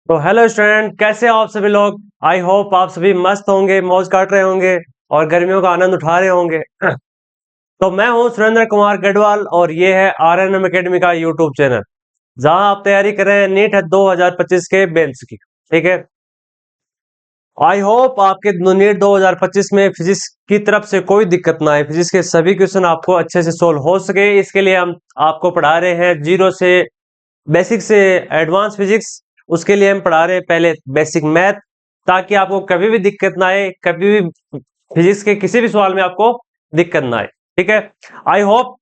तो hello student, कैसे हो आप सभी लोग। आई होप आप सभी मस्त होंगे, मौज काट रहे होंगे और गर्मियों का आनंद उठा रहे होंगे। तो मैं हूं सुरेंद्र कुमार गढ़वाल और ये है आरएनएम एकेडमी का यूट्यूब चैनल, जहां आप तैयारी कर रहे हैं नीट 2025 के बेल्स की। ठीक है। आई होप आपके नीट 2025 में फिजिक्स की तरफ से कोई दिक्कत ना आए, फिजिक्स के सभी क्वेश्चन आपको अच्छे से सोल्व हो सके। इसके लिए हम आपको पढ़ा रहे हैं जीरो से, बेसिक से एडवांस फिजिक्स। उसके लिए हम पढ़ा रहे हैं पहले बेसिक मैथ, ताकि आपको कभी भी दिक्कत ना आए, कभी भी फिजिक्स के किसी भी सवाल में आपको दिक्कत ना आए। ठीक है। आई होप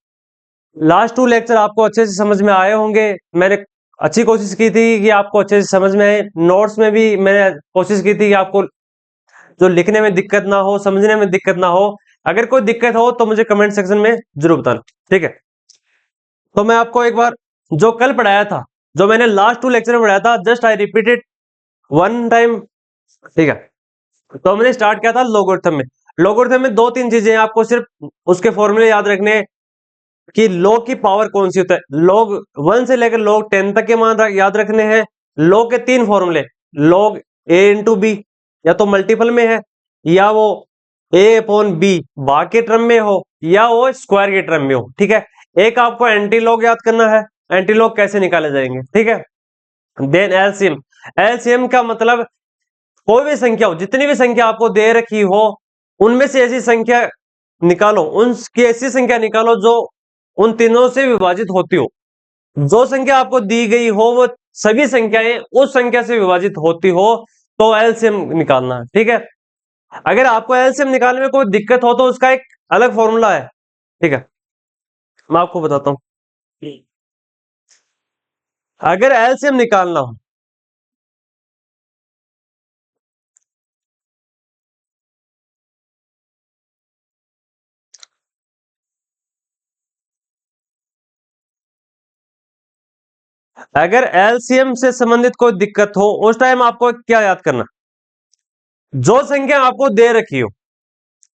लास्ट 2 लेक्चर आपको अच्छे से समझ में आए होंगे। मैंने अच्छी कोशिश की थी कि आपको अच्छे से समझ में आए। नोट्स में भी मैंने कोशिश की थी कि आपको जो लिखने में दिक्कत ना हो, समझने में दिक्कत ना हो। अगर कोई दिक्कत हो तो मुझे कमेंट सेक्शन में जरूर बताना। ठीक है। तो मैं आपको एक बार जो कल पढ़ाया था, जो मैंने लास्ट 2 लेक्चर में पढ़ाया था, just I repeated one time. ठीक है। तो मैंने स्टार्ट किया था लोगरिथम में। लोगरिथम में 2-3 चीजें हैं, आपको सिर्फ उसके फॉर्मूले याद रखने हैं कि log की पावर कौन सी होता है। log 1 से लेकर log 10 तक के मान याद रखने हैं। log के 3 फॉर्मूले, log a इंटू बी, या तो मल्टीपल में है, या वो a अपॉन बी भाग के टर्म में हो, या वो स्क्वायर के टर्म में हो। ठीक है। एक आपको एंटी लॉग याद करना है, एंटी लॉग कैसे निकाले जाएंगे। ठीक है। Then LCM. एलसीएम का मतलब कोई भी संख्या हो, जितनी भी संख्या आपको दे रखी हो, उनमें से ऐसी संख्या निकालो, उनकी ऐसी संख्या निकालो जो उन तीनों से विभाजित होती हो। जो संख्या आपको दी गई हो वो सभी संख्याएं उस संख्या से विभाजित होती हो, तो एलसीएम निकालना है। ठीक है। अगर आपको एलसीएम निकालने में कोई दिक्कत हो तो उसका एक अलग फॉर्मूला है। ठीक है। मैं आपको बताता हूं। अगर एलसीएम निकालना हो, अगर एलसीएम से संबंधित कोई दिक्कत हो, उस टाइम आपको क्या याद करना, जो संख्या आपको दे रखी हो।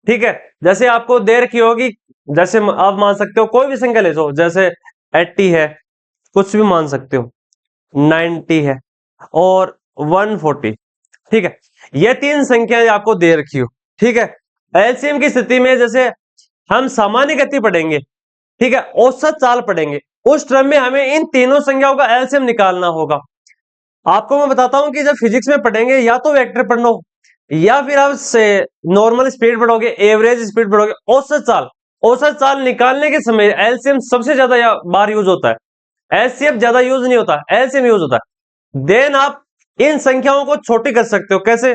ठीक है। जैसे आपको दे रखी होगी, जैसे आप मान सकते हो कोई भी संख्या ले लो, जैसे 80 है, कुछ भी मान सकते हो, 90 है और 140। ठीक है। ये 3 संख्याएं आपको दे रखी हो। ठीक है। एलसीएम की स्थिति में जैसे हम सामान्य गति पढ़ेंगे, ठीक है, औसत चाल पढ़ेंगे, उस क्रम में हमें इन तीनों संख्याओं का एलसीएम निकालना होगा। आपको मैं बताता हूं कि जब फिजिक्स में पढ़ेंगे, या तो वेक्टर पढ़ना हो, या फिर आप से नॉर्मल स्पीड पढ़ोगे, एवरेज स्पीड पढ़ोगे, औसत चाल। औसत चाल निकालने के समय एलसीएम सबसे ज्यादा बार यूज होता है। एलसीएम ज्यादा यूज नहीं होता, एलसीएम यूज होता है। देन आप इन संख्याओं को छोटी कर सकते हो। कैसे?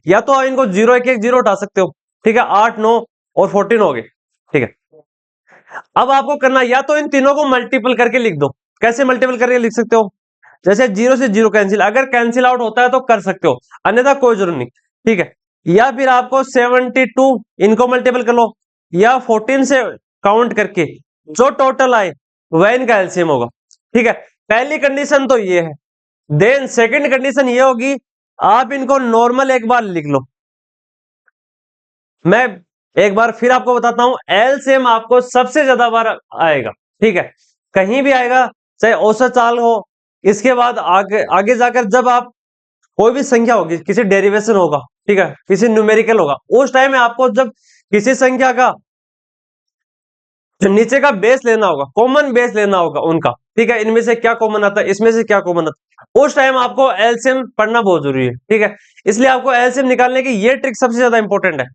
या तो आप इनको 0 1 1 0 उठा सकते हो। ठीक है। 8 9 और 14 हो गए। ठीक है। अब आपको करना, या तो इन तीनों को मल्टीपल करके लिख दो। कैसे मल्टीपल करके लिख सकते हो? जैसे 0 से 0 कैंसिल, अगर कैंसिल आउट होता है तो कर सकते हो, अन्यथा कोई जरूरत नहीं। ठीक है। या फिर आपको 72 इनको मल्टीपल कर लो, या 14 से काउंट करके जो टोटल आए वह इनका एलसीएम होगा। ठीक है। पहली कंडीशन तो ये है। देन सेकंड कंडीशन ये होगी, आप इनको नॉर्मल एक बार लिख लो। मैं एक बार फिर आपको बताता हूं, एलसीएम आपको सबसे ज्यादा बार आएगा। ठीक है। कहीं भी आएगा, चाहे औसत चाल हो। इसके बाद आगे आगे जाकर जब आप कोई भी संख्या होगी, किसी डेरिवेशन होगा, ठीक है, किसी न्यूमेरिकल होगा, उस टाइम में आपको जब किसी संख्या का नीचे का बेस लेना होगा, कॉमन बेस लेना होगा उनका। ठीक है। इनमें से क्या कॉमन आता है, इसमें से क्या कॉमन आता है, उस टाइम आपको एलसीएम पढ़ना बहुत जरूरी है। ठीक है। इसलिए आपको एलसीएम निकालने की ये ट्रिक सबसे ज्यादा इंपॉर्टेंट है।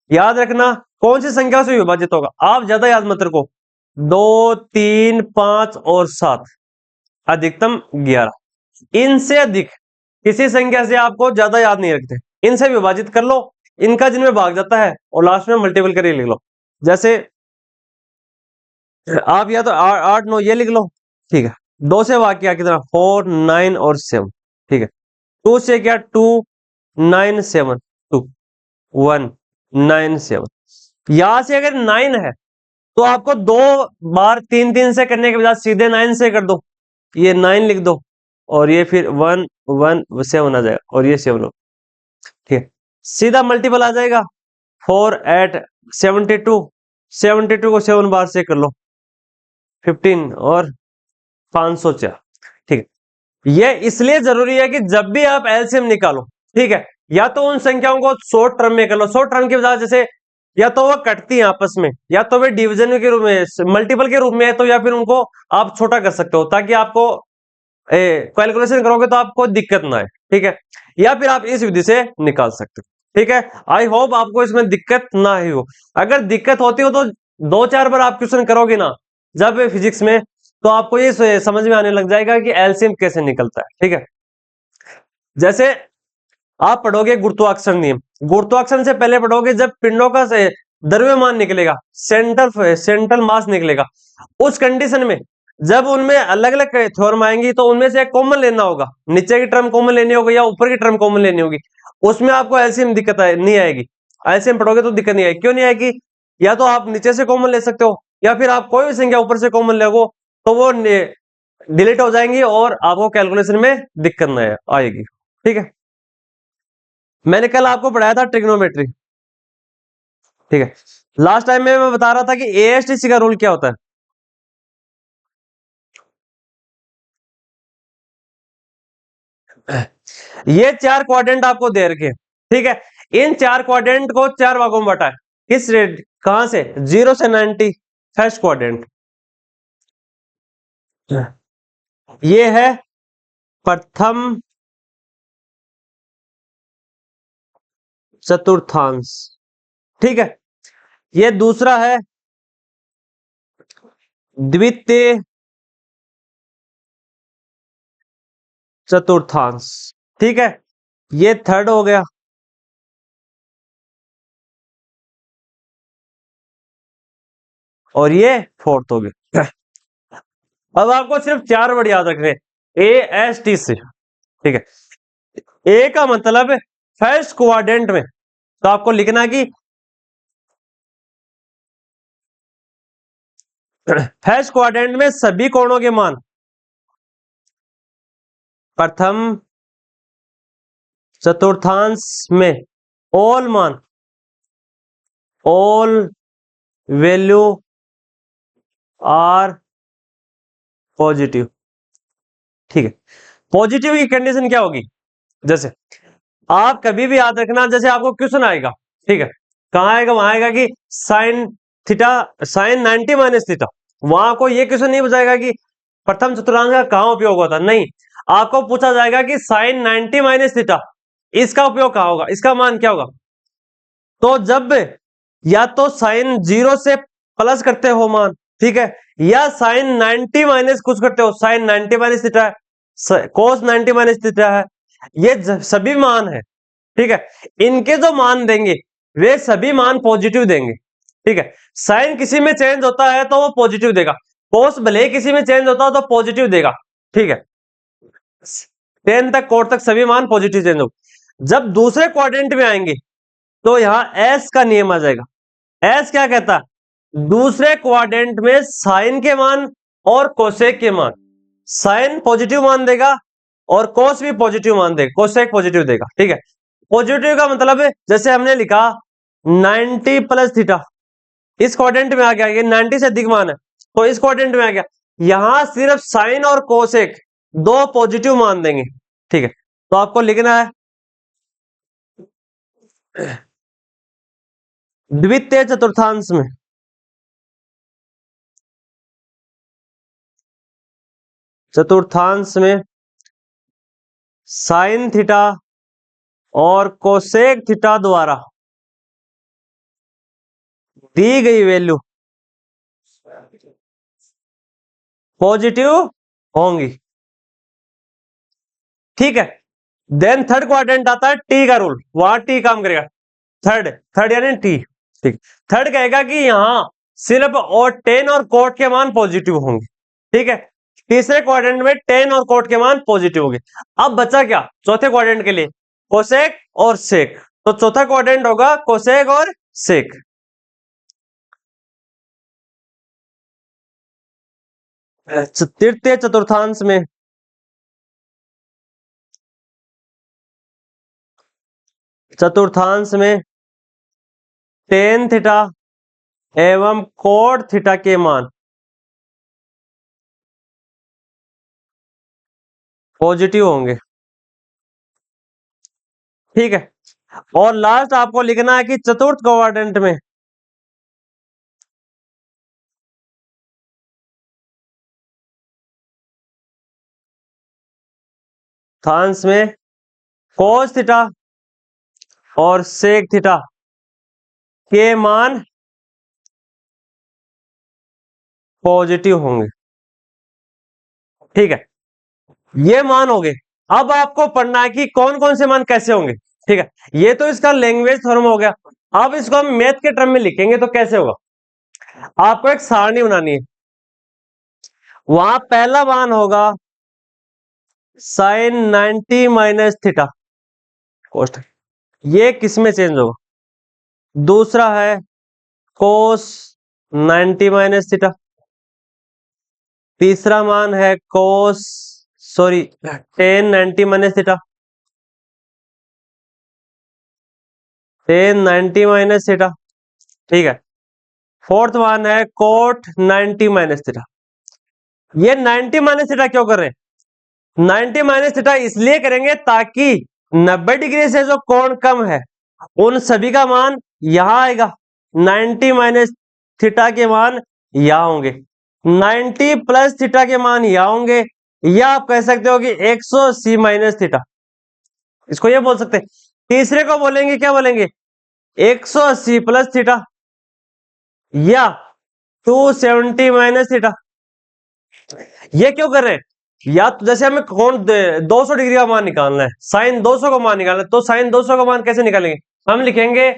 याद रखना, कौन सी संख्या से विभाजित होगा, आप ज्यादा याद मत रखो। 2 3 5 और 7, अधिकतम 11। इनसे अधिक किसी संख्या से आपको ज्यादा याद नहीं रखते, इनसे विभाजित कर लो, इनका जिनमें भाग जाता है और लास्ट में मल्टीपल करके लिख लो। जैसे आप या तो 8 9 ये लिख लो। ठीक है। 2 से भाग किया कितना, 4 9 और 7। ठीक है। 2 से क्या, 2 9 7 2 1 9 7। यहां से अगर 9 है तो आपको 2 बार 3 3 से करने के बजाय सीधे 9 से कर दो। ये 9 लिख दो, और ये फिर 1 1 7 आ जाएगा, और ये 7 हो। ठीक है। सीधा मल्टीपल आ जाएगा। 4 8 72, 72 को 7 बार से कर लो, 15 और 504। ठीक है। ये इसलिए जरूरी है कि जब भी आप एलसीएम निकालो, ठीक है, या तो उन संख्याओं को शॉर्ट टर्म में कर लो। शॉर्ट टर्म की वजह जैसे या तो वो कटती हैं आपस में, या तो वे डिवीजन के रूप में मल्टीपल के रूप में है, तो या फिर उनको आप छोटा कर सकते हो ताकि आपको कैलकुलेशन करोगे तो आपको दिक्कत ना आए, ठीक है। या फिर आप इस विधि से निकाल सकते हो, ठीक है। आई होप आपको इसमें दिक्कत ना ही हो। अगर दिक्कत होती हो तो 2-4 बार आप क्वेश्चन करोगे ना जब फिजिक्स में, तो आपको ये समझ में आने लग जाएगा कि एलसीएम कैसे निकलता है, ठीक है। जैसे आप पढ़ोगे गुरुत्वाकर्षण नियम, गुरुत्वाकर्षण से पहले पढ़ोगे जब पिंडों का द्रव्यमान निकलेगा, सेंट्रल मास निकलेगा, उस कंडीशन में जब उनमें अलग अलग थ्योरम आएंगी तो उनमें से एक कॉमन लेना होगा, नीचे की टर्म कॉमन लेनी होगी या ऊपर की टर्म कॉमन लेनी होगी। उसमें आपको एलसीएम दिक्कत नहीं आएगी। एलसीएम पढ़ोगे तो दिक्कत नहीं आएगी। क्यों नहीं आएगी? या तो आप नीचे से कॉमन ले सकते हो, या फिर आप कोई भी संख्या ऊपर से कॉमन लोगे तो वो डिलीट हो जाएंगी और आपको कैलकुलेशन में दिक्कत नहीं आएगी, ठीक है। मैंने कल आपको पढ़ाया था ट्रिग्नोमेट्री, ठीक है। लास्ट टाइम में मैं बता रहा था कि एएसटीसी का रूल क्या होता है। ये 4 क्वाड्रेंट आपको दे रखे, ठीक है। इन 4 क्वाड्रेंट को 4 भागों में बांटा है। किस रेट कहां से? 0 से 90, फर्स्ट क्वाड्रेंट। ये है प्रथम चतुर्थांश, ठीक है। ये दूसरा है द्वितीय चतुर्थांश, ठीक है। ये थर्ड हो गया, और ये फोर्थ हो गया। अब आपको सिर्फ 4 वर्ड याद रखने, ASTC, ठीक है। ए का मतलब फर्स्ट क्वाड्रेंट में, तो आपको लिखना कि फर्स्ट क्वाड्रेंट में सभी कोणों के मान, प्रथम चतुर्थांश में ऑल मान, ऑल वैल्यू आर पॉजिटिव, ठीक है। पॉजिटिव की कंडीशन क्या होगी? जैसे आप कभी भी याद रखना, जैसे आपको क्वेश्चन आएगा, ठीक है, कहां आएगा? वहां आएगा कि sine theta, sine 90 minus theta. वहां को ये क्वेश्चन नहीं बताएगा कि प्रथम चतुर्थांश का कहां उपयोग होता, नहीं। आपको पूछा जाएगा कि साइन 90 माइनस थीटा, इसका उपयोग कहां होगा, इसका मान क्या होगा। तो जब या तो साइन 0 से प्लस करते हो मान, ठीक है, या साइन 90 माइनस कुछ करते हो, साइन 90 माइनस थीटा है, कोस 90 माइनस थीटा है, ये सभी मान है, ठीक है। इनके जो मान देंगे वे सभी मान पॉजिटिव देंगे, ठीक है। साइन किसी में चेंज होता है तो वो पॉजिटिव देगा, कोस भले ही किसी में चेंज होता हो तो पॉजिटिव देगा, ठीक है। 10 तक कोट तक सभी मान पॉजिटिव चेंज हो। जब दूसरे क्वाड्रेंट में आएंगे तो यहां एस का नियम आ जाएगा। एस क्या कहता है? दूसरे क्वाड्रेंट में साइन के मान और कोसेक के मान, साइन पॉजिटिव मान देगा और कोस भी पॉजिटिव मान देगा, कोसेक पॉजिटिव देगा, ठीक है। पॉजिटिव का मतलब है जैसे हमने लिखा 90 प्लस थीटा, इस क्वाड्रेंट में आ गया, ये 90 से अधिक मान है तो इस क्वाड्रेंट में आ गया। यहां सिर्फ साइन और कोसेक दो पॉजिटिव मान देंगे, ठीक है। तो आपको लिखना है द्वितीय चतुर्थांश में साइन थीटा और कोसेक थीटा द्वारा दी गई वैल्यू पॉजिटिव होंगी, ठीक है। देन थर्ड क्वाड्रेंट आता है टी का रूल, वहां टी काम करेगा। थर्ड थर्ड यानी टी, ठीक। थर्ड कहेगा कि यहां सिर्फ और टेन और कोट के मान पॉजिटिव होंगे, ठीक है। तीसरे क्वाड्रेंट में टेन और कोट के मान पॉजिटिव होंगे। अब बचा क्या चौथे क्वाड्रेंट के लिए? कोसेक और सेक। तो चौथा क्वाड्रेंट होगा कोसेक और सेक। तृतीय चतुर्थांश में टेन थीटा एवं कोट थीटा के मान पॉजिटिव होंगे। ठीक है, और लास्ट आपको लिखना है कि चतुर्थ क्वाड्रेंट में थांस में cos थीटा और sec थीटा के मान पॉजिटिव होंगे। ठीक है, ये मान हो गए। अब आपको पढ़ना है कि कौन कौन से मान कैसे होंगे। ठीक है, ये तो इसका लैंग्वेज फॉर्म हो गया। अब इसको हम मैथ के टर्म में लिखेंगे तो कैसे होगा। आपको एक सारणी बनानी है, वहां पहला मान होगा साइन 90 माइनस थीटा कोस्ट, ये किस में चेंज होगा। दूसरा है कोस 90 माइनस थीटा। तीसरा मान है cos sorry tan 90 minus theta, tan 90 minus theta. ठीक है, फोर्थ वन है कोट 90 माइनस थीटा। ये 90 माइनस थीटा क्यों कर रहे हैं, 90 माइनस थीटा इसलिए करेंगे ताकि 90 डिग्री से जो कोण कम है उन सभी का मान यहां आएगा, 90 माइनस थीटा के मान यहां होंगे, 90 प्लस थीटा के मान यहां होंगे, या आप कह सकते हो कि 180 माइनस थीटा, इसको ये बोल सकते हैं। तीसरे को बोलेंगे क्या बोलेंगे, 180 प्लस थीटा या 270 माइनस थीटा। ये क्यों कर रहे हैं, या तो जैसे हमें कौन 200 डिग्री का मान निकालना है, साइन 200 का मान निकालना है, तो साइन 200 का मान कैसे निकालेंगे, हम लिखेंगे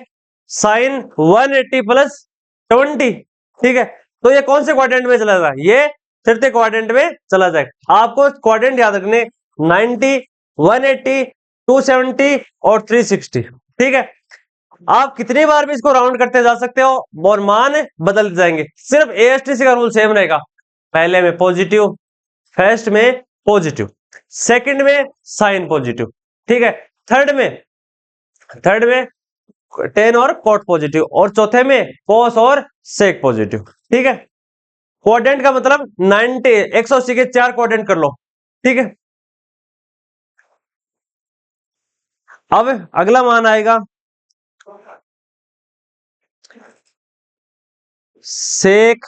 साइन 180 प्लस 20। ठीक है, तो ये कौन से क्वाड्रेंट में चला जाएगा, ये तृतीय क्वाड्रेंट में चला जाएगा। आपको क्वाड्रेंट याद रखने 90, 180, 270 और 360। ठीक है, आप कितनी बार भी इसको राउंड करते जा सकते हो और मान बदल जाएंगे, सिर्फ एएसटीसी का रूल सेम रहेगा। पहले में पॉजिटिव, फर्स्ट में पॉजिटिव, सेकंड में साइन पॉजिटिव। ठीक है, थर्ड में टेन और कोट पॉजिटिव, और चौथे में कोस और सेक पॉजिटिव। ठीक है, क्वाड्रेंट का मतलब 90 180 के 4 क्वाड्रेंट कर लो। ठीक है, अब अगला मान आएगा सेक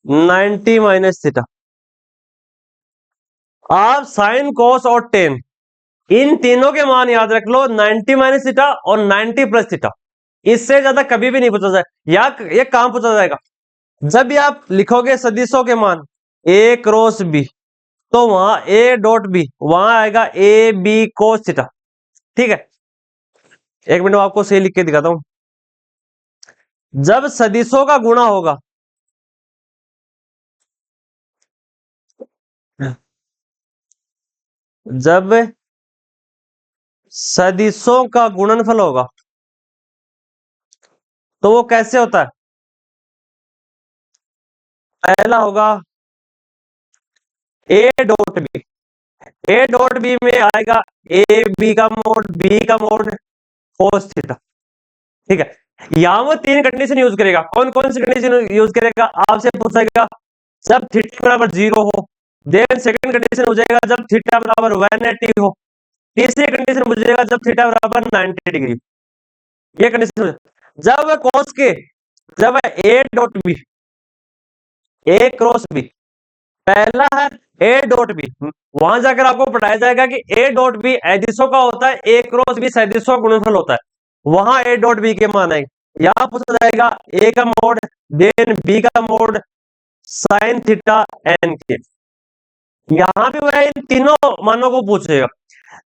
90 माइनस थीटा। आप साइन कोस और टेन इन तीनों के मान याद रख लो, 90 माइनस थीटा और 90 प्लस थीटा, इससे ज्यादा कभी भी नहीं पूछा जाए, या ये काम पूछा जाएगा जब भी आप लिखोगे सदिशों के मान ए क्रॉस बी, तो वहां ए डॉट बी वहां आएगा ए बी कोस थीटा। ठीक है, एक मिनट आपको सही लिख के दिखाता हूं। जब सदिशों का गुणा होगा, जब सदिशों का गुणनफल होगा तो वो कैसे होता है, पहला होगा A dot B, A dot B में आएगा ए बी का मोड बी का मोड कोस थीटा। ठीक है, यहां वो तीन कंडीशन यूज करेगा, कौन कौन सी कंडीशन यूज करेगा, आपसे पूछेगा जब थीटा बराबर 0 हो, देन सेकंड कंडीशन हो जाएगा जब थीटा बराबर 180 हो, तीसरी कंडीशन पूछेगा जब थीटा बराबर 90 डिग्री। ये कंडीशन जब कॉस के, जब A dot B A cross B, पहला है ए डॉट बी, वहां जाकर आपको पढ़ाया जाएगा कि ए डॉट बी अदिशों का होता है, ए क्रॉस बी सदिशों का गुणनफल होता है, वहां ए डॉट बी के मान आएंगे। यहां पूछा जाएगा ए का मोड देन बी का मोड साइन थीटा एन के, यहां भी वह इन तीनों मानों को पूछेगा,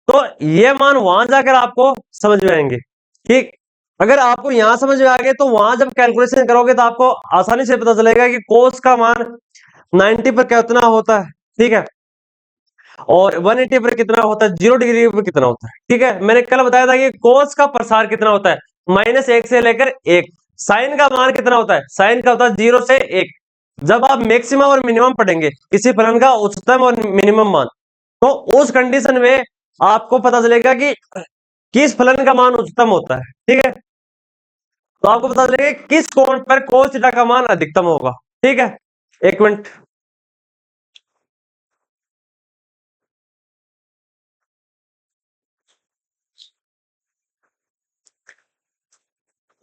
तो ये मान वहां जाकर आपको समझ में आएंगे। ठीक, अगर आपको यहां समझ में आ गए तो वहां जब कैलकुलेशन करोगे तो आपको आसानी से पता चलेगा कि कोस का मान 90 पर कितना होता है। ठीक है, और 180 पर कितना होता है, 0 डिग्री पर कितना होता है। ठीक है, मैंने कल बताया था कि कोस का प्रसार कितना होता है, -1 से लेकर 1। साइन का मान कितना होता है, साइन का होता है 0 से 1। जब आप मैक्सिमम और मिनिमम पढ़ेंगे किसी फलन का उच्चतम और मिनिमम मान, तो उस कंडीशन में आपको पता चलेगा कि किस फलन का मान उच्चतम होता है। ठीक है, तो आपको पता चलेगा किस कोण पर कोस थीटा का मान अधिकतम होगा। ठीक है, एक मिनट।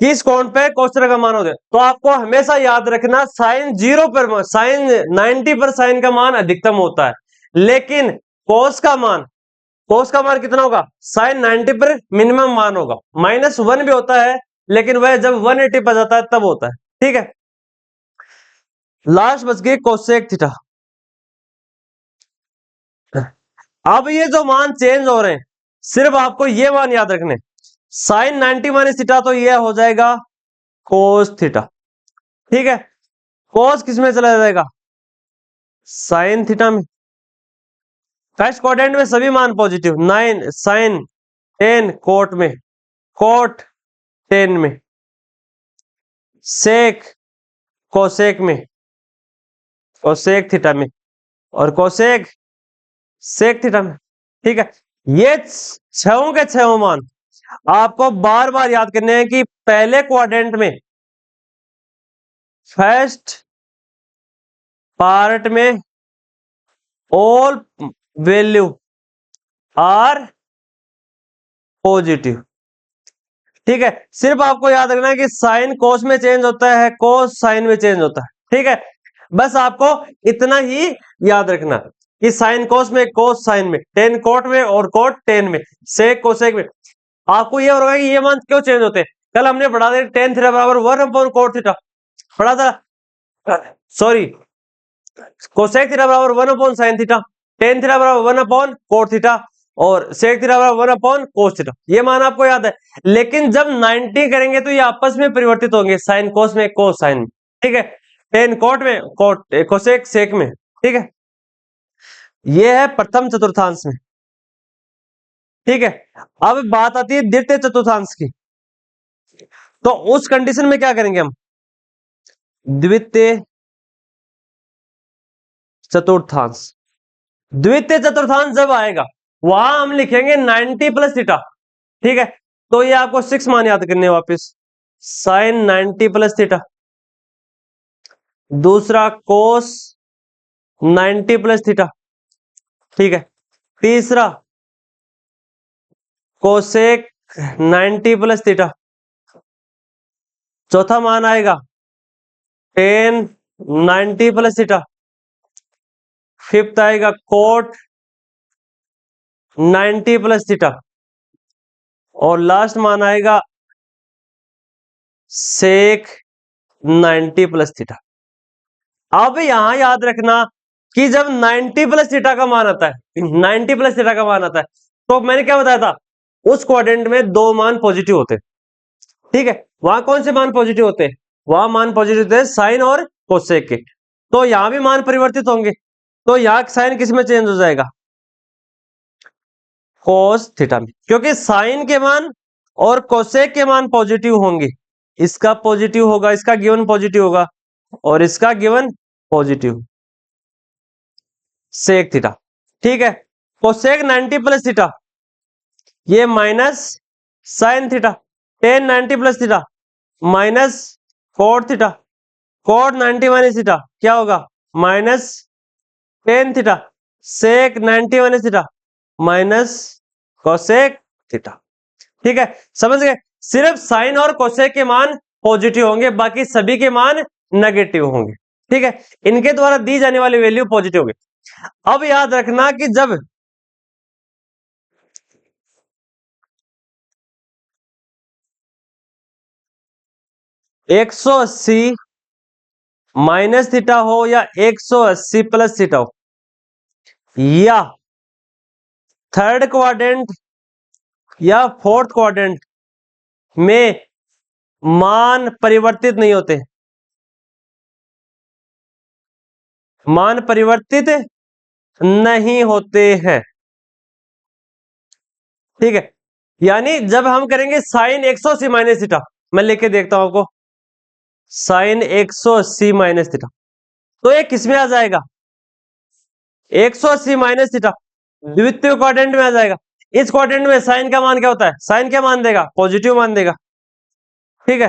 किस कोण पे cos थीटा का मान होता है। तो आपको हमेशा याद रखना साइन 0 पर, साइन 90 पर साइन का मान अधिकतम होता है, लेकिन cos का मान कितना होगा, साइन 90 पर मिनिमम मान होगा। -1 भी होता है, लेकिन वह जब 180 पर जाता है तब होता है। ठीक है, लास्ट बच गई कोसेक थीटा। अब ये जो मान चेंज हो रहे हैं, सिर्फ आपको ये मान याद रखने, साइन 90 माइनस थीटा, तो ये हो जाएगा कोस थीटा। ठीक है, कोस किस में चला जाएगा, साइन थीटा में। फर्स्ट क्वाड्रेंट में सभी मान पॉजिटिव, 9 साइन 10 कोट में, कोट 10 में, सेक कोसेक में, कोसेक थीटा में, और कोसेक सेक थीटा में। ठीक है, ये छहों के छहों मान आपको बार बार याद करने हैं कि पहले क्वाड्रेंट में, फर्स्ट पार्ट में ऑल वैल्यू आर पॉजिटिव। ठीक है, सिर्फ आपको याद रखना है कि साइन कोस में चेंज होता है, कोस साइन में चेंज होता है। ठीक है, बस आपको इतना ही याद रखना कि साइन कोस में, कोस साइन में, टेन कोट में और कोट टेन में, सेक कोसेक में। आपको ये होगा कि ये मान क्यों चेंज होते हैं। कल हमने पढ़ा था टेन थीटा बराबर 1 कोट थीटा पढ़ा था, सॉरी कोसेक थीटा बराबर 1 साइन थीटा, टेन थीटा बराबर 1 कोट थीटा, और सेक थीटा बराबर 1 कोस थीटा। ये मान आपको याद है, लेकिन जब 90 करेंगे तो ये आपस में परिवर्तित होंगे, साइन कोस में, कोस साइन में। ठीक है, टेन कोट में, कोट कोसेक सेक में। ठीक है, ये है प्रथम चतुर्थांश में। ठीक है, अब बात आती है द्वितीय चतुर्थांश की। तो उस कंडीशन में क्या करेंगे हम, द्वितीय चतुर्थांश। द्वितीय चतुर्थांश जब आएगा वहां हम लिखेंगे 90 प्लस थीटा। ठीक है, तो ये आपको 6 मान याद करने वापस, साइन 90 प्लस थीटा, दूसरा कोस 90 प्लस थीटा। ठीक है, तीसरा कोसेक 90 प्लस थीटा, चौथा मान आएगा टेन 90 प्लस थीटा, फिफ्थ आएगा कोट 90 प्लस थीटा, और लास्ट मान आएगा सेक 90 प्लस थीटा। अब यहां याद रखना कि जब 90 प्लस थीटा का मान आता है, 90 प्लस थीटा का मान आता है, तो मैंने क्या बताया था, उस क्वाड्रेंट में दो मान पॉजिटिव होते हैं। ठीक है, वहां कौन से मान पॉजिटिव होते हैं, वहां मान पॉजिटिव होते हैं साइन और कोसेक के। तो यहां भी मान परिवर्तित होंगे, तो यहां साइन किस में चेंज हो जाएगा, कोस थीटा में, क्योंकि साइन के मान और कोसेक के मान पॉजिटिव होंगे। इसका पॉजिटिव होगा, इसका गिवन पॉजिटिव होगा, और इसका गिवन पॉजिटिव, सेक थीटा। ठीक है, कोसेक 90 प्लस थीटा, ये minus sine theta, tan 90 plus theta minus cot theta, cot 90 minus theta क्या होगा, minus tan theta, sec 90 minus theta minus cosec theta. ठीक है, समझ गए, सिर्फ साइन और कोसेक के मान पॉजिटिव होंगे, बाकी सभी के मान नेगेटिव होंगे। ठीक है, इनके द्वारा दी जाने वाली वैल्यू पॉजिटिव होगी। अब याद रखना कि जब 180 माइनस थीटा हो या 180 प्लस थीटा हो, या थर्ड क्वाड्रेंट या फोर्थ क्वाड्रेंट में मान परिवर्तित नहीं होते, मान परिवर्तित नहीं होते हैं। ठीक है, यानी जब हम करेंगे साइन 180 माइनस थीटा, मैं लेके देखता हूं आपको, साइन 180 माइनस थीटा, तो ये किस में आ जाएगा, 180 माइनस थीटा द्वितीय क्वाड्रेंट में आ जाएगा। इस क्वाड्रेंट में साइन का मान क्या होता है, साइन क्या मान देगा, पॉजिटिव मान देगा। ठीक है,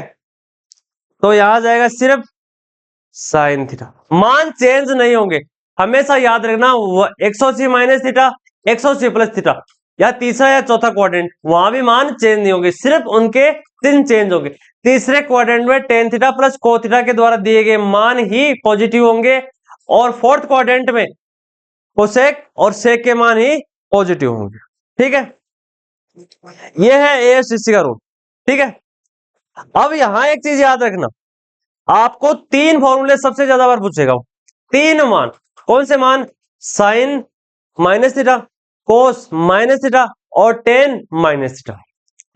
तो यहां जाएगा सिर्फ साइन थीटा, मान चेंज नहीं होंगे। हमेशा याद रखना 180 माइनस थीटा, 180 प्लस थीटा, या तीसरा या चौथा क्वाड्रेंट, वहां भी मान चेंज नहीं होंगे, सिर्फ उनके चिन्ह चेंज होंगे। तीसरे क्वाड्रेंट में टेन थीटा प्लस को थीटा के द्वारा दिए गए मान ही पॉजिटिव होंगे, और फोर्थ क्वाड्रेंट में कोसेक और सेक के मान ही पॉजिटिव होंगे। ठीक है, ये है एएससीसी का रूल। ठीक है, अब यहां एक चीज याद रखना, आपको तीन फॉर्मूले सबसे ज्यादा बार पूछेगा, तीन मान। कौन से मान? Sine minus theta, cos minus theta और टेन माइनस थीटा।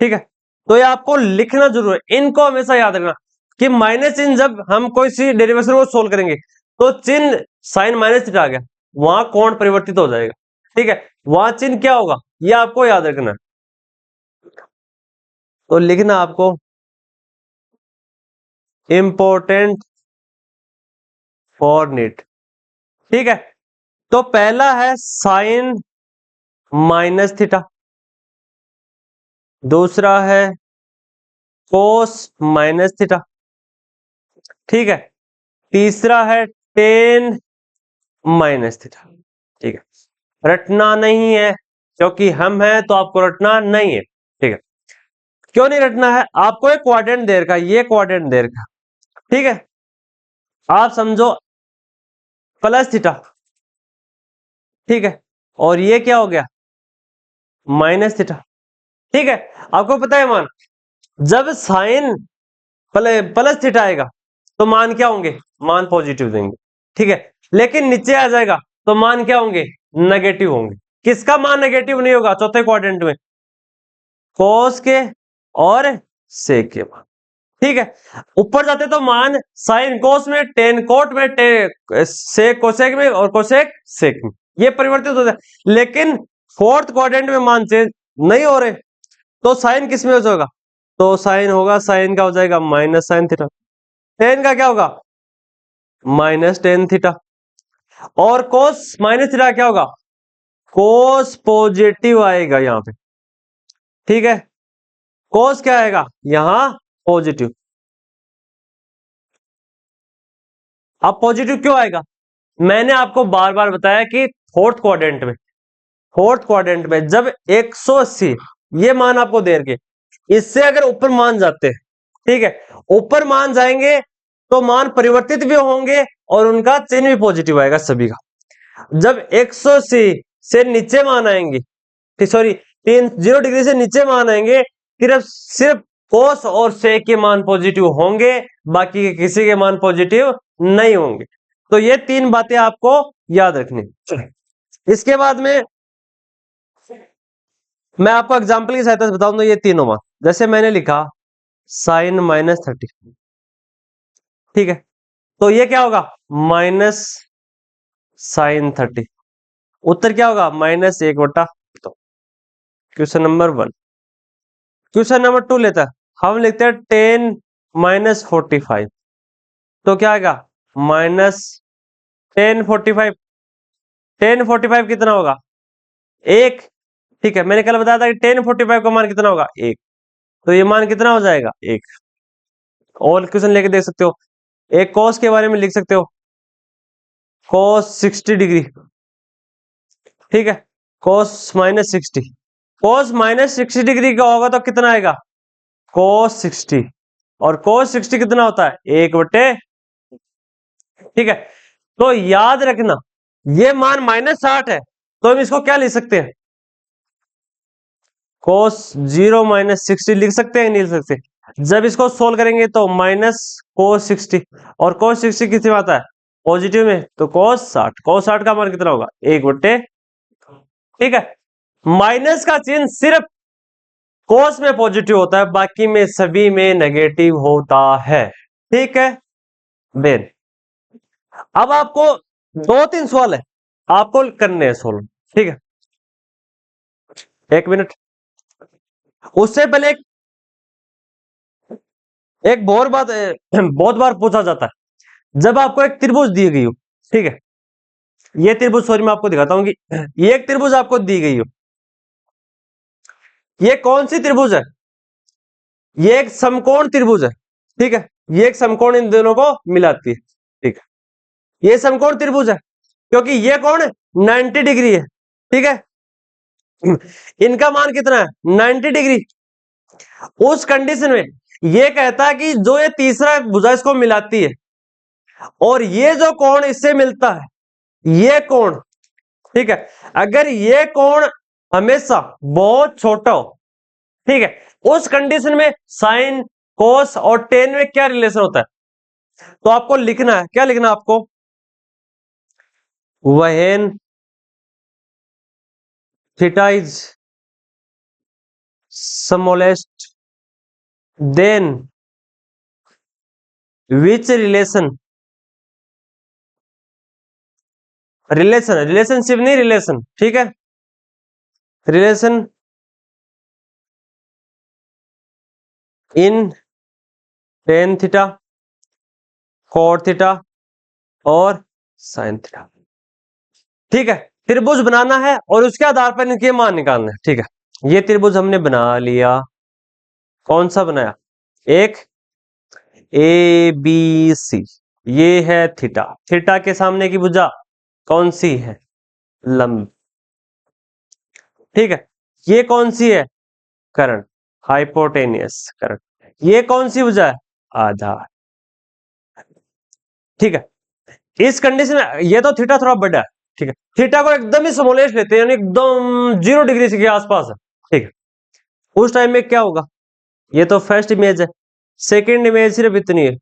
ठीक है, तो ये आपको लिखना जरूर है, इनको हमेशा याद रखना कि माइनस चिन्ह जब हम कोई सी डेरिवेशन को सोल्व करेंगे तो चिन्ह साइन माइनस थीटा आ गया, वहां कोण परिवर्तित हो जाएगा। ठीक है, वहां चिन्ह क्या होगा ये आपको याद रखना है। तो लिखना आपको इंपॉर्टेंट फॉर नीट। ठीक है, तो पहला है साइन माइनस थीटा, दूसरा है कोस माइनस थीटा। ठीक है, तीसरा है टेन माइनस थीटा। ठीक है, रटना नहीं है क्योंकि हम हैं तो आपको रटना नहीं है। ठीक है, क्यों नहीं रटना है? आपको एक क्वाड्रेंट दे रखा, ये क्वाड्रेंट दे रखा। ठीक है, आप समझो प्लस थीटा। ठीक है, और ये क्या हो गया? Minus theta. ठीक है, आपको पता है मान जब साइन प्लस थीटा आएगा तो मान क्या होंगे? मान पॉजिटिव देंगे। ठीक है, लेकिन नीचे आ जाएगा तो मान क्या होंगे? नेगेटिव होंगे। किसका मान नेगेटिव नहीं होगा चौथे क्वाड्रेंट में? कोस के और सेक के मान। ठीक है, ऊपर जाते तो मान साइन कोस में, टेन कोट में, सेक कोसेक में और कोसेक सेक में, ये परिवर्तित हो जाए। लेकिन फोर्थ क्वाड्रेंट में मान चेंज नहीं हो रहे, तो साइन किस में हो जाएगा? तो साइन होगा, साइन का हो जाएगा माइनस साइन थीटा, टेन का क्या होगा? माइनस टेन थीटा, और कोस माइनस थीटा क्या होगा? कोस पॉजिटिव आएगा यहां पे। ठीक है, कोस क्या आएगा यहां? पॉजिटिव। अब पॉजिटिव क्यों आएगा? मैंने आपको बार बार बताया कि फोर्थ क्वाड्रेंट में जब 180 ये मान आपको दे के, इससे अगर ऊपर मान जाते हैं, ठीक है, ऊपर मान जाएंगे तो मान परिवर्तित भी होंगे और उनका चिन्ह भी पॉजिटिव आएगा सभी का। जब 180 से नीचे मान आएंगे, सॉरी 0 डिग्री से नीचे मान आएंगे, सिर्फ कोस और सेक के मान पॉजिटिव होंगे, बाकी के किसी के मान पॉजिटिव नहीं होंगे। तो ये तीन बातें आपको याद रखनी। इसके बाद में मैं आपको एग्जाम्पल की सहायता से बताऊं तो ये तीनों मान, जैसे मैंने लिखा साइन माइनस 30। ठीक है, तो ये क्या होगा? Minus sign 30। उत्तर क्या होगा? माइनस 1/। तो क्वेश्चन नंबर 1। क्वेश्चन नंबर 2 लेता है, हम लिखते हैं 10 माइनस 45। तो क्या आएगा? माइनस 10/45। 10/45 कितना होगा? 1। ठीक है, मैंने कल बताया था कि 10/45 का मान कितना होगा? 1। तो ये मान कितना हो जाएगा? 1। और क्वेश्चन लेके देख सकते हो, एक कॉस के बारे में लिख सकते हो, कॉस 60 डिग्री। ठीक है, cos minus 60, cos minus 60 degree का होगा तो कितना आएगा? कॉस 60। और कॉस 60 कितना होता है? 1/। ठीक है, तो याद रखना ये मान -60 है, तो हम इसको क्या लिख सकते हैं? cos 0 माइनस 60 लिख सकते हैं, नहीं लिख सकते? जब इसको सोल्व करेंगे तो माइनस cos 60, और cos 60 किस में आता है? पॉजिटिव में, तो cos 60। cos 60 का मान कितना होगा? 1/। ठीक है, माइनस का चिन्ह सिर्फ cos में पॉजिटिव होता है, बाकी में सभी में नेगेटिव होता है। ठीक है बेन, अब आपको 2-3 सवाल है आपको करने हैं सोल्व। ठीक है, 1 मिनट। उससे पहले एक बहुत बार पूछा जाता है, जब आपको एक त्रिभुज दी गई हो, ठीक है, ये त्रिभुज, सॉरी मैं आपको दिखाता हूं कि ये एक त्रिभुज आपको दी गई हो, ये कौन सी त्रिभुज है? ये एक समकोण त्रिभुज है। ठीक है, ये एक समकोण इन दोनों को मिलाती है। ठीक है, ये समकोण त्रिभुज है क्योंकि ये कोण 90 डिग्री है। ठीक है, इनका मान कितना है? 90 डिग्री। उस कंडीशन में ये कहता है कि जो ये तीसरा भुजा इसको मिलाती है और ये जो कोण इससे मिलता है, ये कोण, ठीक है, अगर ये कोण हमेशा बहुत छोटा हो, ठीक है, उस कंडीशन में साइन, कोस और टेन में क्या रिलेशन होता है? तो आपको लिखना है, क्या लिखना है आपको? When theta is smallest then which relation, relationship नहीं, रिलेशन, ठीक है, relation in tan theta, cot theta और साइन थीटा, ठीक है। त्रिभुज बनाना है और उसके आधार पर इनके मान निकालना है, ठीक है। ये त्रिभुज हमने बना लिया, कौन सा बनाया? एक ए बी सी, ये है थीटा, थीटा के सामने की भुजा कौन सी है? लंब, ठीक है। ये कौन सी है? कर्ण, हाइपोटेनियस कर्ण। ये कौन सी भुजा है? आधार, ठीक है। इस कंडीशन में ये तो थीटा थोड़ा बड़ा है, ठीक है, थीटा को एकदम ही स्मॉलेस्ट लेते हैं, यानी एकदम 0 डिग्री के आसपास है, ठीक है। उस टाइम में क्या होगा? ये तो फर्स्ट इमेज है, सेकंड इमेज सिर्फ इतनी है,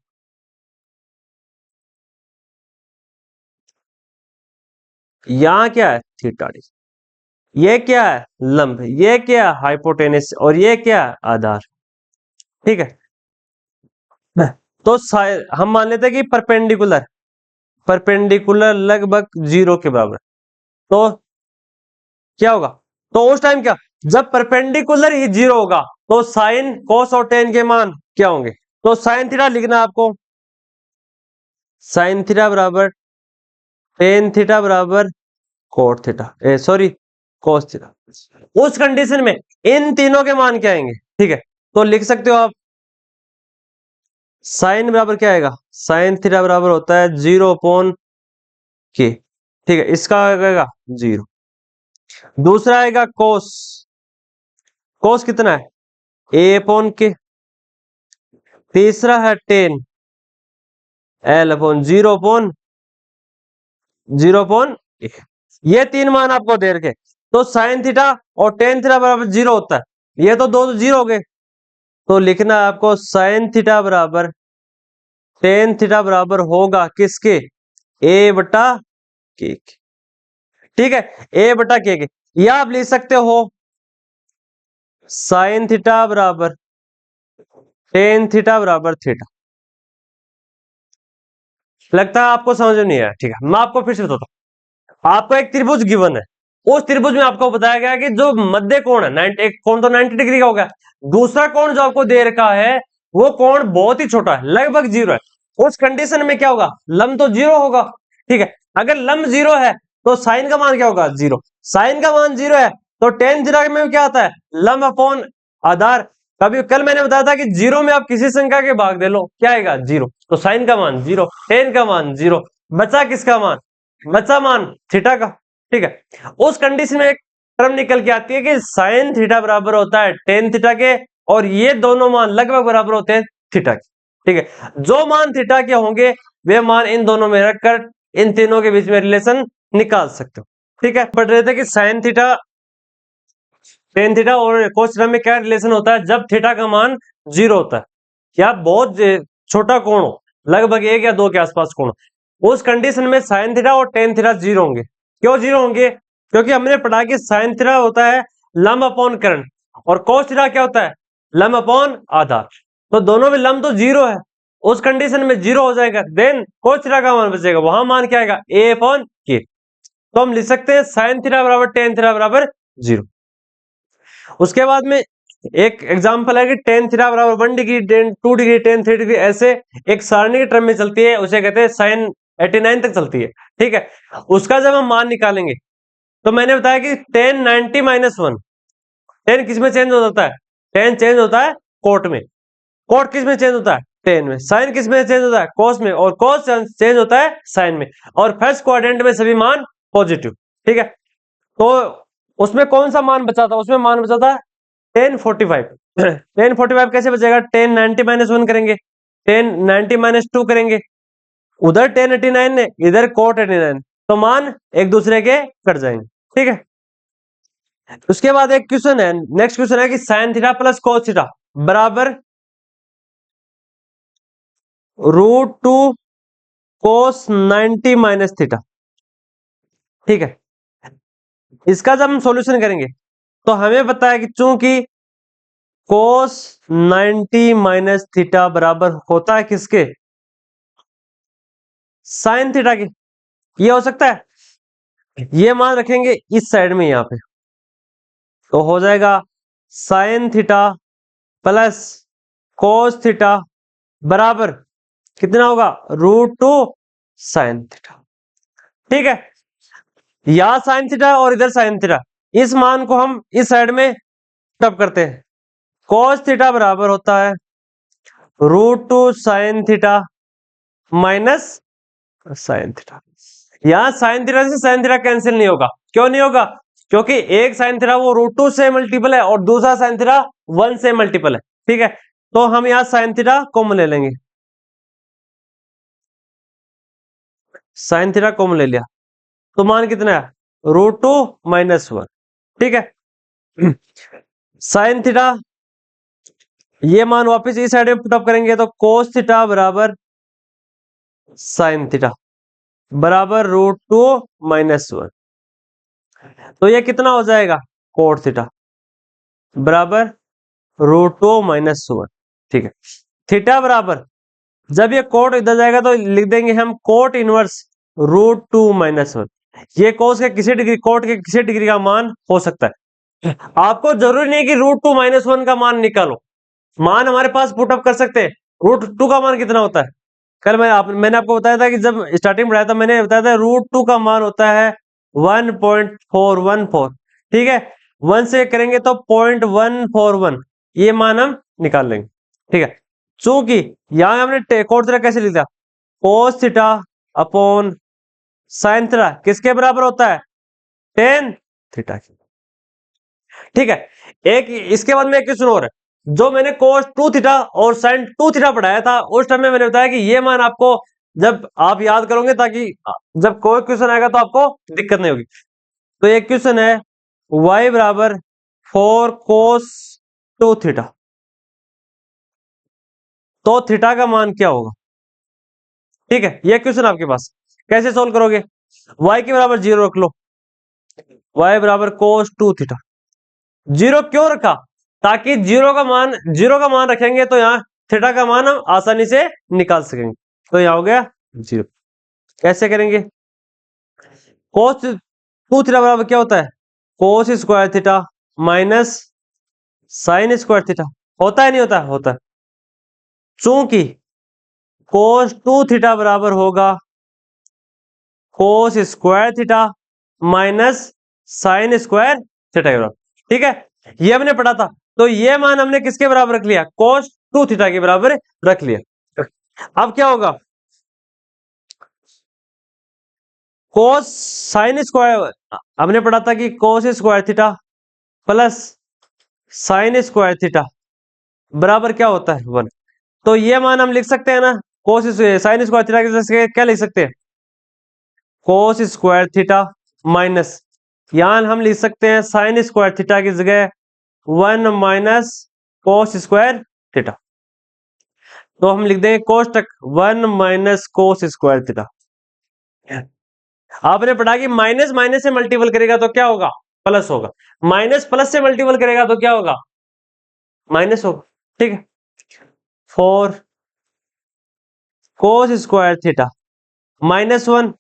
यहां क्या है? Theta D. ये क्या है? लंब। ये क्या है? हाइपोटेनस। और ये क्या है? आधार, ठीक है। तो हम मान लेते हैं कि परपेंडिकुलर, परपेंडिकुलर लगभग 0 के बराबर, तो क्या होगा? तो उस टाइम क्या, जब परपेंडिकुलर ही 0 होगा तो साइन, कोस और टेन के मान क्या होंगे? तो साइन थीटा लिखना आपको, साइन थीटा बराबर टेन थीटा बराबर cot theta, sorry cos theta. उस कंडीशन में इन तीनों के मान क्या आएंगे? ठीक है, तो लिख सकते हो आप साइन बराबर क्या आएगा? साइन थीटा बराबर होता है 0/k, ठीक है, इसका आएगा 0। दूसरा आएगा कोस, कोस कितना है? a/k। तीसरा है टेन, L/0/0/a। ये तीन मान आपको दे रखे, तो साइन थीटा और टेन थीटा बराबर 0 होता है, ये तो दो 0 हो गए, तो लिखना है आपको साइन थीटा बराबर टेन थीटा बराबर होगा किसके? a/k, ठीक है, a/k के। या आप लिख सकते हो साइन थीटा बराबर टेन थीटा बराबर थीटा। लगता है आपको समझ में नहीं आया, ठीक है, मैं आपको फिर से बताता हूं। आपको एक त्रिभुज गिवन है, उस त्रिभुज में आपको बताया गया कि जो मध्य कोण है 90, एक कोण तो 90 डिग्री का हो गया, दूसरा कोण जो आपको दे रखा है वो कोण बहुत ही छोटा है, लगभग 0 है। उस कंडीशन में क्या होगा? लंब तो 0 होगा, ठीक है। अगर लंब 0 है तो साइन का मान क्या होगा? 0। साइन का मान 0 है तो टेन थीटा में क्या आता है? लंब अपॉन आधार। कभी कल मैंने बताया था कि 0 में आप किसी संख्या के भाग दे लो, क्या आएगा? 0। तो साइन का मान 0, टेन का मान 0, बचा किसका मान? बचा मान थीटा का, ठीक है। उस कंडीशन में एक टर्म निकल के आती है कि साइन थीटा बराबर होता है टेन थीटा के, और ये दोनों मान लगभग बराबर होते हैं थीटा के, ठीक है। जो मान थीटा के होंगे वे मान इन दोनों में रखकर इन तीनों के बीच में रिलेशन निकाल सकते हो, ठीक है। पढ़ रहे थे कि साइन थीटा, टेन थीटा और कोस थीटा में क्या रिलेशन होता है जब थीटा का मान 0 होता है, या बहुत छोटा कोण हो, लगभग 1 या 2 के आसपास कोण, उस कंडीशन में साइन थीटा और टेन थीटा 0 होंगे। क्यों 0 होंगे? क्योंकि हमने पढ़ा कि साइन थीटा होता है लंब अपॉन कर्ण, और कोस थीटा क्या होता है? लंब अपॉन आधार। तो दोनों में लंब तो 0 है, उस कंडीशन में 0 हो जाएगा, देन कोस थीटा का मान बचेगा, वहां मान क्या आएगा? a/k। तो हम लिख सकते हैं साइन थीटा बराबर टेन थीटा बराबर 0। उसके बाद में एक एग्जांपल है कि टेन थीटा बराबर 1 degree, ten 2 degree, ten 3 degree, ऐसे एक सारणी के क्रम में चलती है, उसे कहते हैं साइन 89 तक चलती है, ठीक है। उसका जब हम मान निकालेंगे तो मैंने बताया कि टेन 90 -1, टेन किस में चेंज हो जाता है? टेन चेंज होता है कोट में, कोट किस में चेंज होता है? टेन में। साइन किस में चेंज होता है? कोस में। और कोस चेंज होता है साइन में। और फर्स्ट क्वाड्रेंट में सभी मान पॉजिटिव, ठीक है। तो उसमें कौन सा मान बचा था? उसमें मान बचा था 1045, टेन 45 कैसे बचेगा? टेन 90 माइनस 1 करेंगे, टेन 90 माइनस 2 करेंगे, उधर टेन 89 है, इधर कोट 89, तो मान एक दूसरे के कट जाएंगे। ठीक है, उसके बाद एक क्वेश्चन है, नेक्स्ट क्वेश्चन है कि sine theta plus cos theta बराबर √2 कोस 90 माइनस थीटा। ठीक है, इसका जब हम सॉल्यूशन करेंगे तो हमें पता है कि चूंकि कोस 90 माइनस थीटा बराबर होता है किसके? साइन थीटा की। ये हो सकता है, ये मान रखेंगे इस साइड में यहां पे, तो हो जाएगा sine theta plus cos theta बराबर कितना होगा? √2 साइन थीटा। ठीक है, यहां साइन थीटा और इधर साइन थीटा, इस मान को हम इस साइड में टब करते हैं, कोस थीटा बराबर होता है √2 sine theta minus sine theta. यहां साइन थीटा से साइन थीटा कैंसिल नहीं होगा। क्यों नहीं होगा? क्योंकि एक साइन थीटा वो √2 से मल्टीपल है और दूसरा साइन थीटा 1 से मल्टीपल है। ठीक है, तो हम यहां साइन थीटा कॉमन ले लेंगे, साइन थीटा कॉमन ले लिया, तो मान कितना है? √2 माइनस 1। ठीक है, साइन थीटा ये मान वापस इस साइड में पुटअप करेंगे तो कोस थीटा बराबर साइन थीटा बराबर √2 माइनस 1, तो ये कितना हो जाएगा? कोट थीटा बराबर √2 माइनस 1। ठीक है, थीटा बराबर, जब ये कोट इधर जाएगा तो लिख देंगे हम कोट इनवर्स √2 माइनस 1। ये कोस के किसी डिग्री, कोट के किसी डिग्री का मान हो सकता है। आपको जरूरी नहीं कि √2 माइनस 1 का मान निकालो, मान हमारे पास पुटअप कर सकते हैं। √2 का मान कितना होता है? कल मैंने आपको बताया था कि जब स्टार्टिंग पढ़ाया था मैंने बताया था √2 का मान होता है 1.414। ठीक है, 1 से करेंगे तो 0.141, ये मान हम निकाल लेंगे। ठीक है, चूंकि यहां हमने कोट थीटा कैसे लिखा? Cos theta upon sine theta किसके बराबर होता है? टेन थीटा की। ठीक है, एक इसके बाद में एक क्वेश्चन और है, जो मैंने कोस 2 थीटा और साइन 2 थीटा पढ़ाया था उस टाइम में मैंने बताया कि ये मान आपको जब आप याद करोगे ताकि जब कोई क्वेश्चन आएगा तो आपको दिक्कत नहीं होगी। तो एक क्वेश्चन है y बराबर 4 कोस 2 थीटा, तो थीटा का मान क्या होगा? ठीक है, ये क्वेश्चन आपके पास, कैसे सोल्व करोगे? y के बराबर 0 रख लो, y बराबर कोस 2 थीटा। 0 क्यों रखा? ताकि 0 का मान रखेंगे तो यहाँ थीटा का मान हम आसानी से निकाल सकेंगे। तो यहाँ हो गया 0। कैसे करेंगे? कोस 2 थीटा बराबर क्या होता है? कोस square theta minus sine square theta. होता है नहीं होता? होता है। चूंकि कोस 2 थीटा बराबर होगा कोस square theta minus sine square theta के बराबर। ठीक है, ये हमने पढ़ा था, तो ये मान हमने किसके बराबर रख लिया? कोस 2 थीटा के बराबर रख लिया। अब क्या होगा? कोस साइन स्क्वायर हमने पढ़ा था कि कोस square theta plus sine square theta बराबर क्या होता है? 1। तो ये मान हम लिख सकते हैं ना, कोस साइन स्क्वायर थीटा की जगह क्या लिख सकते हैं? कोस स्क्वायर थीटा माइनस, यहां हम लिख सकते हैं साइन स्क्वायर थीटा की जगह 1 माइनस कोस स्क्वायर थीटा। तो हम लिख देंगे कोष्टक 1 माइनस कोस स्क्वायर थीटा। आपने पढ़ा कि माइनस माइनस से मल्टीपल करेगा तो क्या होगा? प्लस होगा। माइनस प्लस से मल्टीपल करेगा तो क्या होगा? माइनस होगा। ठीक है, 4 कोस स्क्वायर थीटा माइनस 1,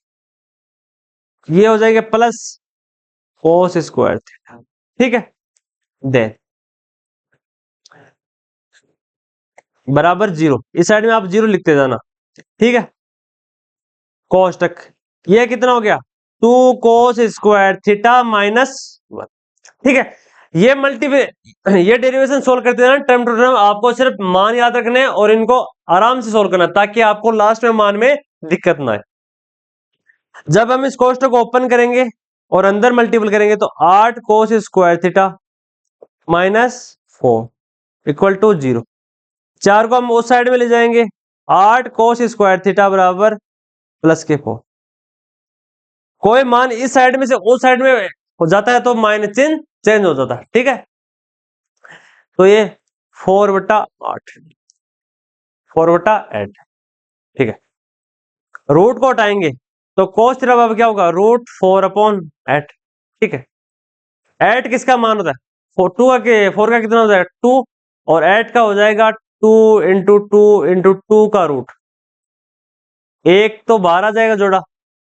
ये हो जाएगा प्लस कोस स्क्वायर थीटा। ठीक है, देन बराबर 0, इस साइड में आप 0 लिखते जाना। ठीक है, कोष्टक ये कितना हो गया? 2 कोस स्क्वायर थीटा माइनस 1। ठीक है, ये डेरिवेशन सोल्व करते हैं टर्म टू टर्म, आपको सिर्फ मान याद रखने हैं और इनको आराम से सोल्व करना ताकि आपको लास्ट में मान में दिक्कत ना आए। जब हम इस कोष्टक को ओपन करेंगे और अंदर मल्टीपल करेंगे तो 8 cos square theta minus 4, equal to 0। 4 को हम उस साइड में ले जाएंगे, 8 कोस स्क्वायर थीटा बराबर प्लस के 4। कोई मान इस साइड में से उस साइड में हो जाता है तो माइनस चिन्ह चेंज हो जाता है, ठीक है। तो ये 4/8, 4/8, ठीक है। रूट को हटाएंगे तो कोस थीटा बराबर क्या होगा, √4/8, ठीक है। 8 किसका मान होता है, 4 का कितना हो जाएगा 2, और 8 का हो जाएगा 2 इंटू 2 इंटू 2 का रूट। एक तो बाहर आ जाएगा जोड़ा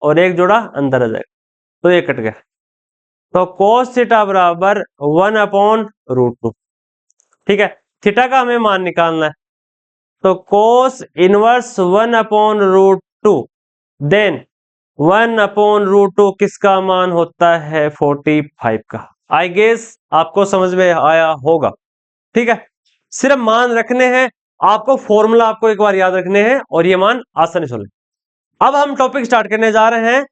और एक जोड़ा अंदर आ जाएगा, तो ये कट गया। तो कोस थीटा बराबर 1/√2, ठीक है। थीटा का हमें मान निकालना है, तो कोस इनवर्स 1/√2, देन 1/√2 किसका मान होता है 45 का। आई गेस आपको समझ में आया होगा, ठीक है। सिर्फ मान रखने हैं आपको, फॉर्मूला आपको एक बार याद रखने हैं और ये मान आसानी से। अब हम टॉपिक स्टार्ट करने जा रहे हैं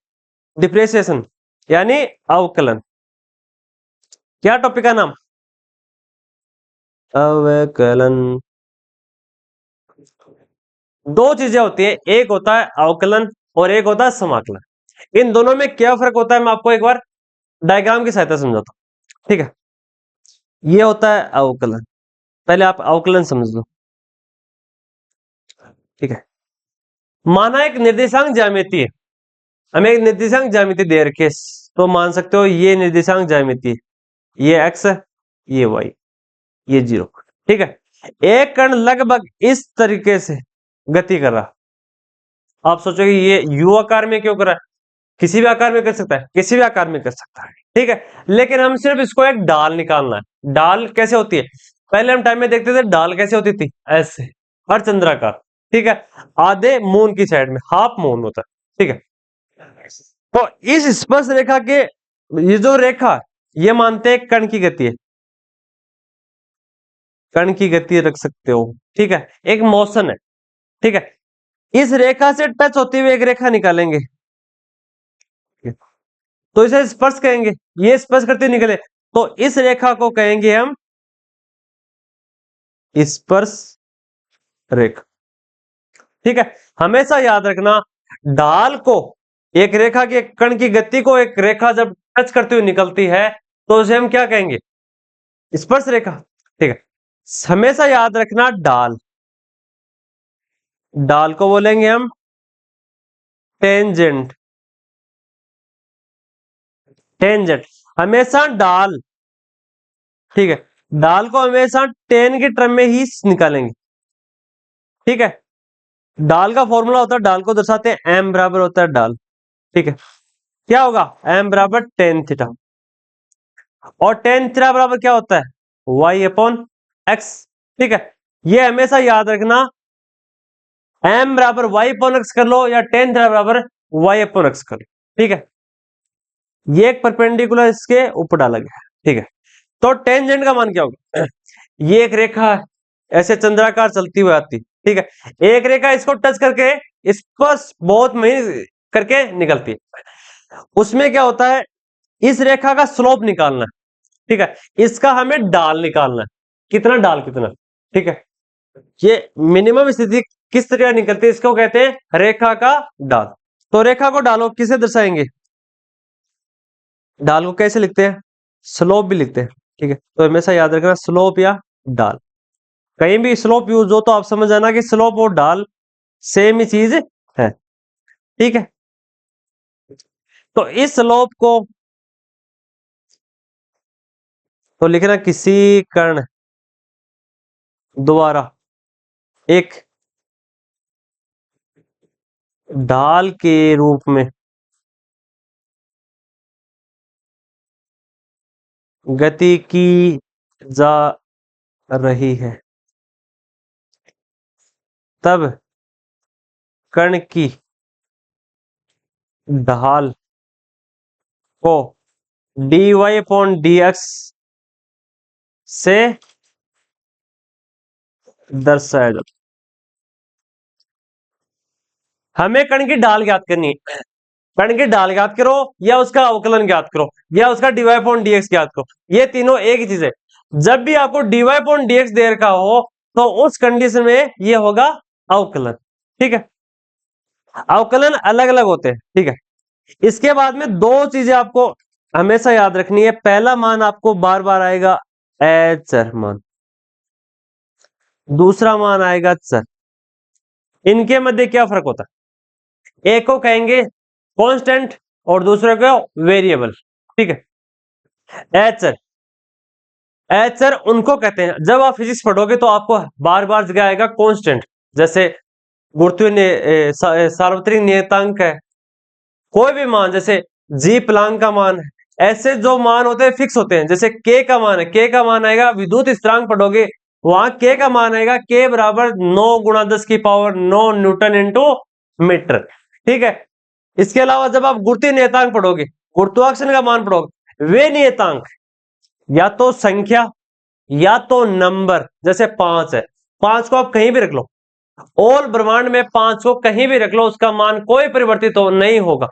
डिप्रेसिएशन यानी अवकलन। क्या टॉपिक का नाम, अवकलन। दो चीजें होती है, एक होता है अवकलन और एक होता है समाकलन। इन दोनों में क्या फर्क होता है मैं आपको एक बार डायग्राम की सहायता समझाता हूं, ठीक है। ये होता है अवकलन, पहले आप अवकलन समझ लो, ठीक है। माना एक निर्देशांक ज्यामिति है, हमें एक निर्देशांक ज्यामिति दे रखी है, तो मान सकते हो ये निर्देशांक ज्यामिति है, ये x है, ये y, ये 0, ठीक है। एक कण लगभग इस तरीके से गति कर रहा। आप सोचोगे ये u आकार में क्यों कर रहा है, किसी भी आकार में कर सकता है, किसी भी आकार में कर सकता है, ठीक है। लेकिन हम सिर्फ इसको एक ढाल निकालना है। ढाल कैसे होती है, पहले हम टाइम में देखते थे ढाल कैसे होती थी, ऐसे अर्धचंद्राकार, ठीक है। आधे मून की साइड में, हाफ मून होता है, ठीक है। तो इस स्पर्श रेखा के, ये जो रेखा, ये मानते हैं कण की गति है, कण की गति रख सकते हो, ठीक है, एक मोशन है, ठीक है। इस रेखा से टच होते हुए एक रेखा निकालेंगे, तो इसे स्पर्श कहेंगे, ये स्पर्श करते निकले, तो इस रेखा को कहेंगे हम स्पर्श रेखा, ठीक है। हमेशा याद रखना, ढाल को, एक रेखा के कण की गति को एक रेखा जब टच करते हुए निकलती है तो उसे हम क्या कहेंगे, स्पर्श रेखा, ठीक है। हमेशा याद रखना ढाल, ढाल को बोलेंगे हम टेंजेंट, टेंजेंट, हमेशा ढाल, ठीक है। ढाल को हमेशा टेन के टर्म में ही निकालेंगे, ठीक है। ढाल का फॉर्मूला होता है, ढाल को दर्शाते हैं m बराबर होता है ढाल, ठीक है। क्या होगा, m बराबर टेन थीटा, और टेन थीटा बराबर क्या होता है, y/x, ठीक है। ये हमेशा याद रखना, m बराबर y/x कर लो या टेन थीटा बराबर y/x कर लो, ठीक है। ये एक परपेंडिकुलर इसके ऊपर डाला गया है, ठीक है। तो टेंजेंट का मान क्या होगा, ये एक रेखा है, ऐसे चंद्राकार चलती हुई आती, ठीक है। एक रेखा इसको टच करके स्पर्श बहुत महीन करके निकलती है, उसमें क्या होता है, इस रेखा का स्लोप निकालना है, ठीक है। इसका हमें ढाल निकालना है, कितना ढाल कितना, ठीक है। ये मिनिमम स्थिति किस तरह निकलती है, इसको कहते हैं रेखा का ढाल। तो रेखा को ढालो किसे दर्शाएंगे, ढाल को कैसे लिखते हैं, स्लोप भी लिखते हैं, ठीक है। तो हमेशा याद रखना स्लोप या ढाल, कहीं भी स्लोप यूज हो तो आप समझ जाना कि स्लोप और ढाल सेम ही चीज है, ठीक है। तो इस स्लोप को तो लिखना किसी कर्ण द्वारा एक ढाल के रूप में गति की जा रही है, तब कण की ढाल को dy/dx से दर्शाया जाता। हमें कण की ढाल ज्ञात करनी है, कण की ढाल ज्ञात करो या उसका अवकलन ज्ञात करो या उसका dy/dx ज्ञात करो, ये तीनों एक ही चीज है। जब भी आपको dy अपॉन dx दे रखा हो तो उस कंडीशन में ये होगा अवकलन। ठीक है, अवकलन अलग अलग होते हैं। ठीक है, इसके बाद में दो चीजें आपको हमेशा याद रखनी है। पहला मान आपको बार बार आएगा चर मान, दूसरा मान आएगा चर। इनके मध्य क्या फर्क होता है? एक को कहेंगे कांस्टेंट और दूसरे को वेरिएबल। ठीक है, एचर, एचर उनको कहते हैं, जब आप फिजिक्स पढ़ोगे तो आपको बार बार जगह आएगा कांस्टेंट, जैसे सार्वत्रिक नियतांक है, कोई भी मान, जैसे जी प्लांक का मान है। ऐसे जो मान होते हैं फिक्स होते हैं, जैसे के का मान है, के का मान आएगा, विद्युत स्थिरांक पढ़ोगे वहां के का मान आएगा के बराबर 9 गुणा 10 की पावर 9 न्यूटन इंटू मीटर। ठीक है, इसके अलावा जब आप गुरुत्वीय नियतांक पढ़ोगे, गुरुत्वाकर्षण का मान पढ़ोगे, वे नियतांक या तो संख्या या तो नंबर, जैसे 5 है, 5 को आप कहीं भी रख लो, ऑल ब्रह्मांड में 5 को कहीं भी रख लो, उसका मान कोई परिवर्तित हो नहीं होगा।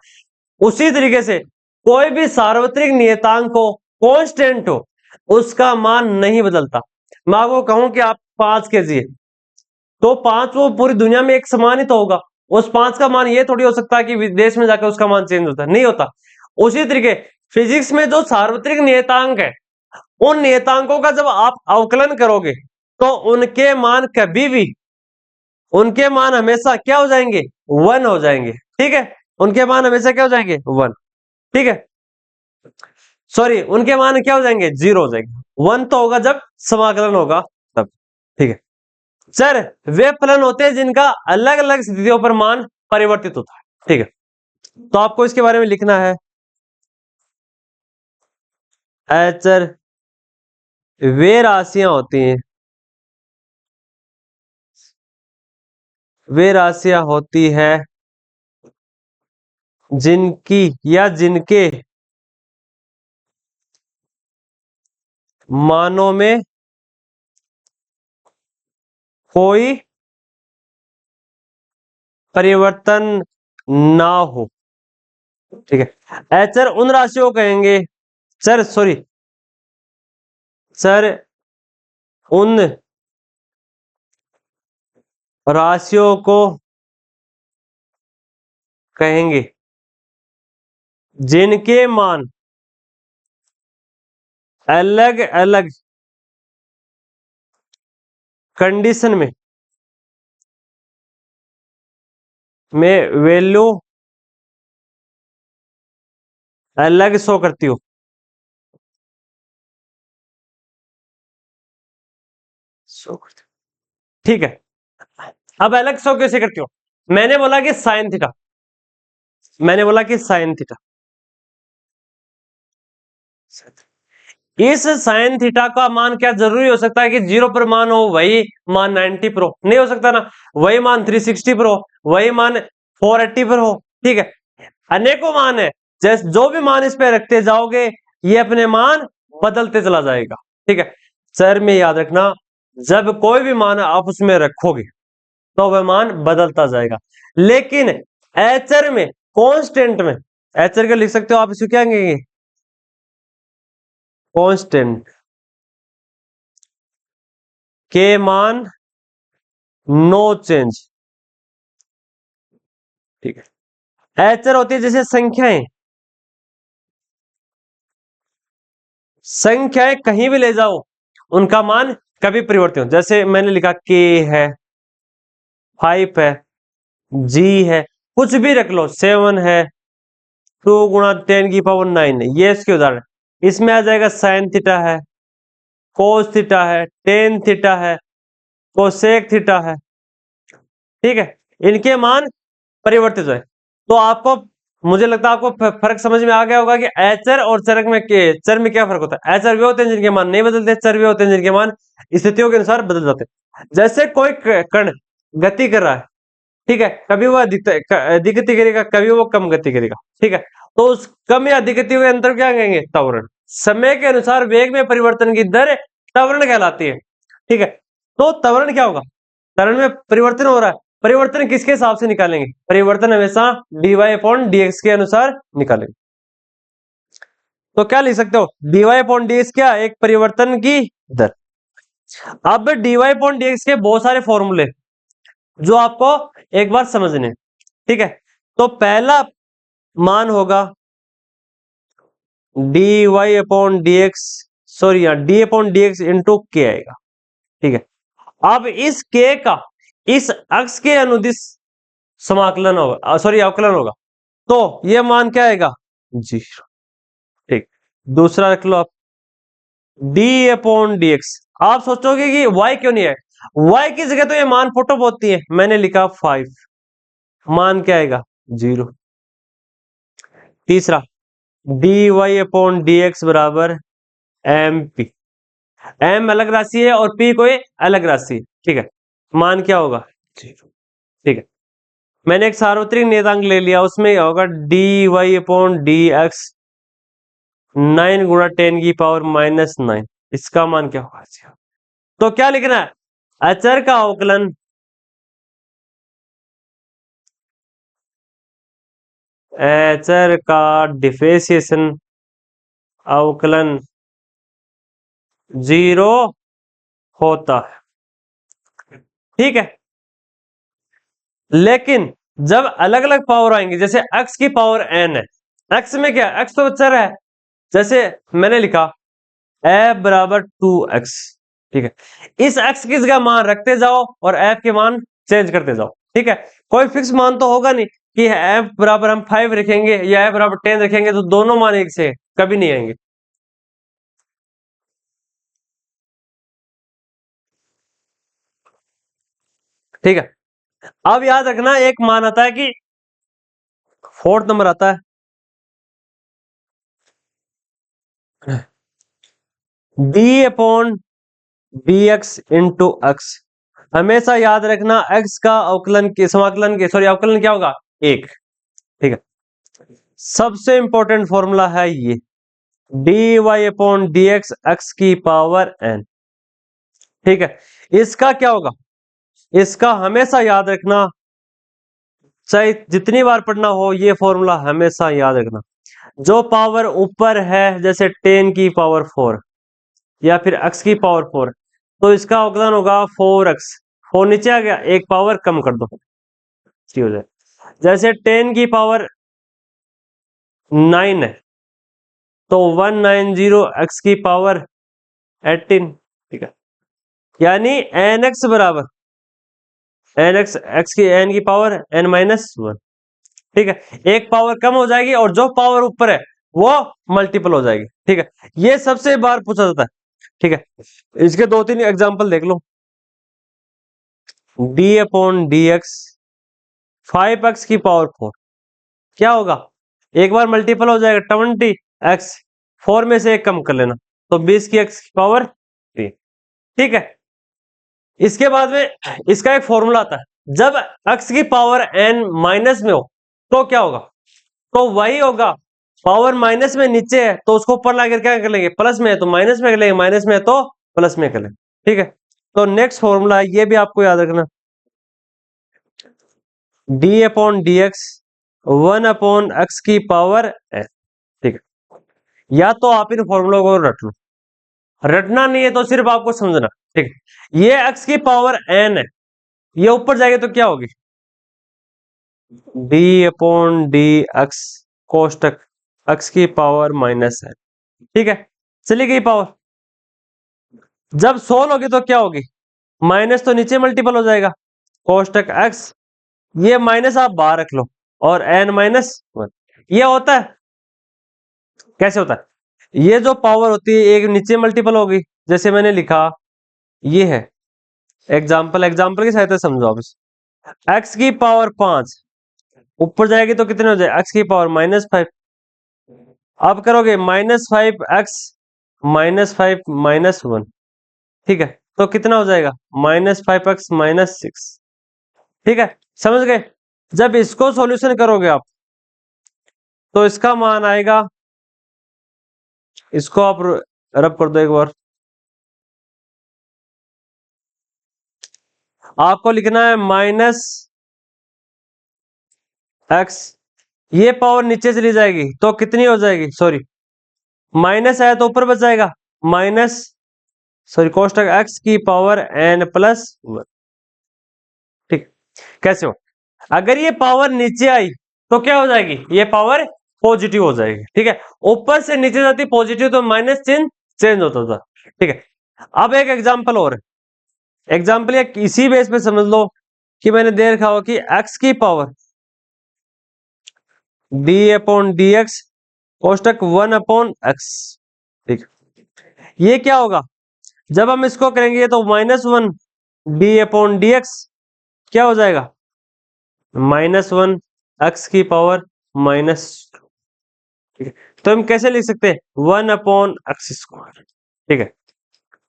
उसी तरीके से कोई भी सार्वत्रिक नियतांक हो, कांस्टेंट हो, उसका मान नहीं बदलता। मैं आपको कहूं कि आप 5 केजी तो 5 वो पूरी दुनिया में एक समान ही तो होगा। उस 5 का मान ये थोड़ी हो सकता है कि विदेश में जाकर उसका मान चेंज होता है, नहीं होता। उसी तरीके फिजिक्स में जो सार्वत्रिक नियतांक है, उन नियतांकों का जब आप अवकलन करोगे तो उनके मान कभी भी, उनके मान हमेशा क्या हो जाएंगे? 1 हो जाएंगे। ठीक है, उनके मान हमेशा क्या हो जाएंगे? 1। ठीक है, सॉरी, उनके मान क्या हो जाएंगे? 0 हो जाएंगे। 1 तो होगा जब समाकलन होगा तब। ठीक है सर, वे फलन होते हैं जिनका अलग अलग स्थितियों पर मान परिवर्तित होता है। ठीक है, तो आपको इसके बारे में लिखना है। सर, वे राशियां होती हैं, वे राशियां होती है जिनकी या जिनके मानों में कोई परिवर्तन ना हो। ठीक है, एचर उन राशियों को कहेंगे, सर सॉरी, सर उन राशियों को कहेंगे जिनके मान अलग अलग कंडीशन में वैल्यू अलग शो करती हो। ठीक है, अब अलग शो कैसे करती हो? मैंने बोला कि साइन थीटा, मैंने बोला कि साइन थीटा, इस साइन थीटा का मान क्या जरूरी हो सकता है कि 0 पर मान हो वही मान 90 पर हो? नहीं हो सकता ना। वही मान 360 पर हो, वही मान 480 पर हो। ठीक है, अनेकों मान है, जैसे जो भी मान इस पे रखते जाओगे ये अपने मान बदलते चला जाएगा। ठीक है सर, में याद रखना, जब कोई भी मान आप उसमें रखोगे तो वह मान बदलता जाएगा। लेकिन एचर में, कांस्टेंट में, एचर का लिख सकते हो आप, इसको क्या कहेंगे? कांस्टेंट के मान नो चेंज। ठीक है, एचर होती है जैसे संख्याएं, संख्याएं कहीं भी ले जाओ उनका मान कभी परिवर्तित हो। जैसे मैंने लिखा के है, 5 है, जी है, कुछ भी रख लो, 7 है, 2 गुणा 10 की पावर 9 है, ये इसके उदाहरण। इसमें आ जाएगा साइन थीटा है, कोस थीटा है, टेन थीटा है, कोसेक थीटा है। ठीक है, इनके मान परिवर्तित है। तो आपको, मुझे लगता है आपको फर्क समझ में आ गया होगा कि एचर और चर में चर में क्या फर्क होता है। एचर वे होते हैं जिनके मान नहीं बदलते, चर वे होते हैं जिनके मान स्थितियों के अनुसार बदल जाते हैं। जैसे कोई कण गति कर रहा है, ठीक है, कभी वो अधिक गति करेगा, कभी वो कम गति करेगा। ठीक है, तो उस कम या अधिक गति के अंतर क्या कहेंगे? त्वरण। समय के अनुसार वेग में परिवर्तन की दर त्वरण कहलाती है। ठीक है, तो त्वरण क्या होगा? त्वरण में परिवर्तन हो रहा है, परिवर्तन किसके हिसाब से निकालेंगे? परिवर्तन हमेशा dy अपॉन dx के अनुसार निकालेंगे। तो क्या लिख सकते हो, dy अपॉन dx क्या, एक परिवर्तन की दर। अब dy अपॉन dx के बहुत सारे फॉर्मूले जो आपको एक बार समझने, ठीक है। तो पहला मान होगा dy अपॉन dx, सॉरी यहाँ d अपॉन dx इंटू के आएगा, ठीक है। अब इस k का इस अक्ष के अनुदिश समाकलन होगा, सॉरी अवकलन होगा, तो ये मान क्या आएगा, 0, ठीक। दूसरा रख लो आप, d अपॉन dx। आप सोचोगे कि y क्यों नहीं है, y की जगह तो ये मान फोटो होती है, मैंने लिखा 5, मान क्या आएगा, 0। तीसरा, dy अपॉन dx बराबर एम पी, एम अलग राशि है और पी कोई अलग राशि है, ठीक है। मान क्या होगा, 0, ठीक है। मैंने एक सार्वत्रिक नियतांक ले लिया, उसमें क्या होगा, dy अपॉन डी एक्स 9 गुणा 10 की पावर -9, इसका मान क्या होगा, 0। तो क्या लिखना है, अचर का अवकलन अचर का डिफरेंशिएशन अवकलन 0 होता है, ठीक है। लेकिन जब अलग अलग पावर आएंगे, जैसे x की पावर n है, x में क्या, x तो चर है, जैसे मैंने लिखा f बराबर 2x, ठीक है। इस x की जगह मान रखते जाओ और f के मान चेंज करते जाओ, ठीक है। कोई फिक्स मान तो होगा नहीं कि f बराबर हम 5 रखेंगे या f बराबर 10 रखेंगे तो दोनों मान एक से कभी नहीं आएंगे, ठीक है। अब याद रखना, एक मान आता है कि फोर्थ नंबर आता है d upon D x into x. हमेशा याद रखना x का अवकलन के समाकलन के सॉरी अवकलन क्या होगा, 1, ठीक है। सबसे इंपॉर्टेंट फॉर्मूला है ये, d y upon D x x की पावर n, ठीक है। इसका क्या होगा, इसका हमेशा याद रखना, चाहे जितनी बार पढ़ना हो, ये फॉर्मूला हमेशा याद रखना। जो पावर ऊपर है, जैसे 10 की पावर 4 या फिर x की पावर 4, तो इसका अवकलन होगा 4x। 4 नीचे आ गया, एक पावर कम कर दो, ठीक हो जाए। जैसे 10 की पावर 9 है, तो 190 x की पावर 18, ठीक है। यानी एन एक्स बराबर एन एक्स, एक्स की एन की पावर n-1, ठीक है। एक पावर कम हो जाएगी और जो पावर ऊपर है वो मल्टीपल हो जाएगी, ठीक है। ये सबसे बार पूछा जाता है, ठीक है। इसके दो तीन एग्जांपल देख लो, d upon D x 5x की पावर 4, क्या होगा, एक बार मल्टीपल हो जाएगा 20x, 4 में से एक कम कर लेना, तो 20 की x की पावर 3, ठीक है। इसके बाद में इसका एक फॉर्मूला आता है, जब x की पावर n माइनस में हो तो क्या होगा, तो वही होगा, पावर माइनस में नीचे है तो उसको ऊपर लाकर क्या कर लेंगे, प्लस में है तो माइनस में कर लेंगे, माइनस में है तो प्लस में कर लेंगे, ठीक है। तो नेक्स्ट फॉर्मूला ये भी आपको याद रखना, D upon D x 1 upon x की पावर n, ठीक है। या तो आप इन फॉर्मूलों को रट लो, रटना नहीं है तो सिर्फ आपको समझना, ठीक है। ये x की पावर n है, ये ऊपर जाएगी तो क्या होगी, डी अपॉन डी एक्स कोष्टक x की पावर -n, ठीक है। चली गई पावर, जब सोल्व होगी तो क्या होगी, माइनस तो नीचे मल्टीपल हो जाएगा, कोष्टक x, ये माइनस आप बाहर रख लो और n-1, ये होता है, कैसे होता है, ये जो पावर होती है एक नीचे मल्टीपल होगी, जैसे मैंने लिखा, ये है एग्जाम्पल, एग्जाम्पल की सहायता से समझो आप इस, x की पावर 5 ऊपर जाएगी तो कितने हो जाए, x की पावर -5, आप करोगे -5x -5 -1, ठीक है। तो कितना हो जाएगा, -5x -6, ठीक है। समझ गए, जब इसको सॉल्यूशन करोगे आप तो इसका मान आएगा, इसको आप रब कर दो एक बार, आपको लिखना है -x, ये पावर नीचे चली जाएगी तो कितनी हो जाएगी, सॉरी माइनस आया तो ऊपर बच जाएगा माइनस, सॉरी कोष्टक एक्स की पावर एन प्लस 1। ठीक, कैसे हो, अगर ये पावर नीचे आई तो क्या हो जाएगी, ये पावर पॉजिटिव हो जाएगी। ठीक है, ऊपर से नीचे जाती पॉजिटिव तो माइनस चिन्ह चेंज होता था। ठीक है, अब एक एग्जांपल और, एग्जांपल या इसी बेस पे समझ लो कि मैंने दे रखा हो कि x की power D upon D X कोष्टक 1 अपॉन एक्स। ठीक, ये क्या होगा, जब हम इसको करेंगे तो -1 डी अपॉन डी एक्स क्या हो जाएगा, -1 एक्स की पावर माइनस। ठीक है, तो हम कैसे लिख सकते हैं, 1 अपॉन एक्स स्क्वायर। ठीक है,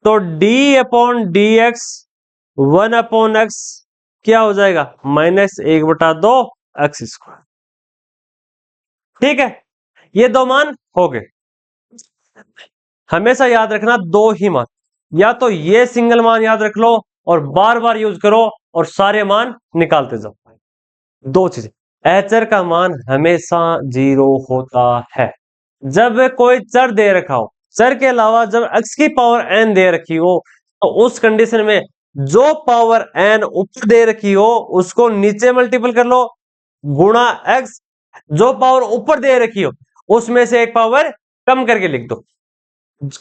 तो d upon D x 1 upon x क्या हो जाएगा, -1/2 एक्स स्क्वायर। ठीक है, ये दो मान हो गए। हमेशा याद रखना दो ही मान, या तो ये सिंगल मान याद रख लो और बार बार यूज करो और सारे मान निकालते जाओ। दो चीजें, एचर का मान हमेशा 0 होता है जब कोई चर दे रखा हो, चर के अलावा जब x की पावर n दे रखी हो तो उस कंडीशन में जो पावर n ऊपर दे रखी हो उसको नीचे मल्टीपल कर लो गुणा x, जो पावर ऊपर दे रखी हो उसमें से एक पावर कम करके लिख दो।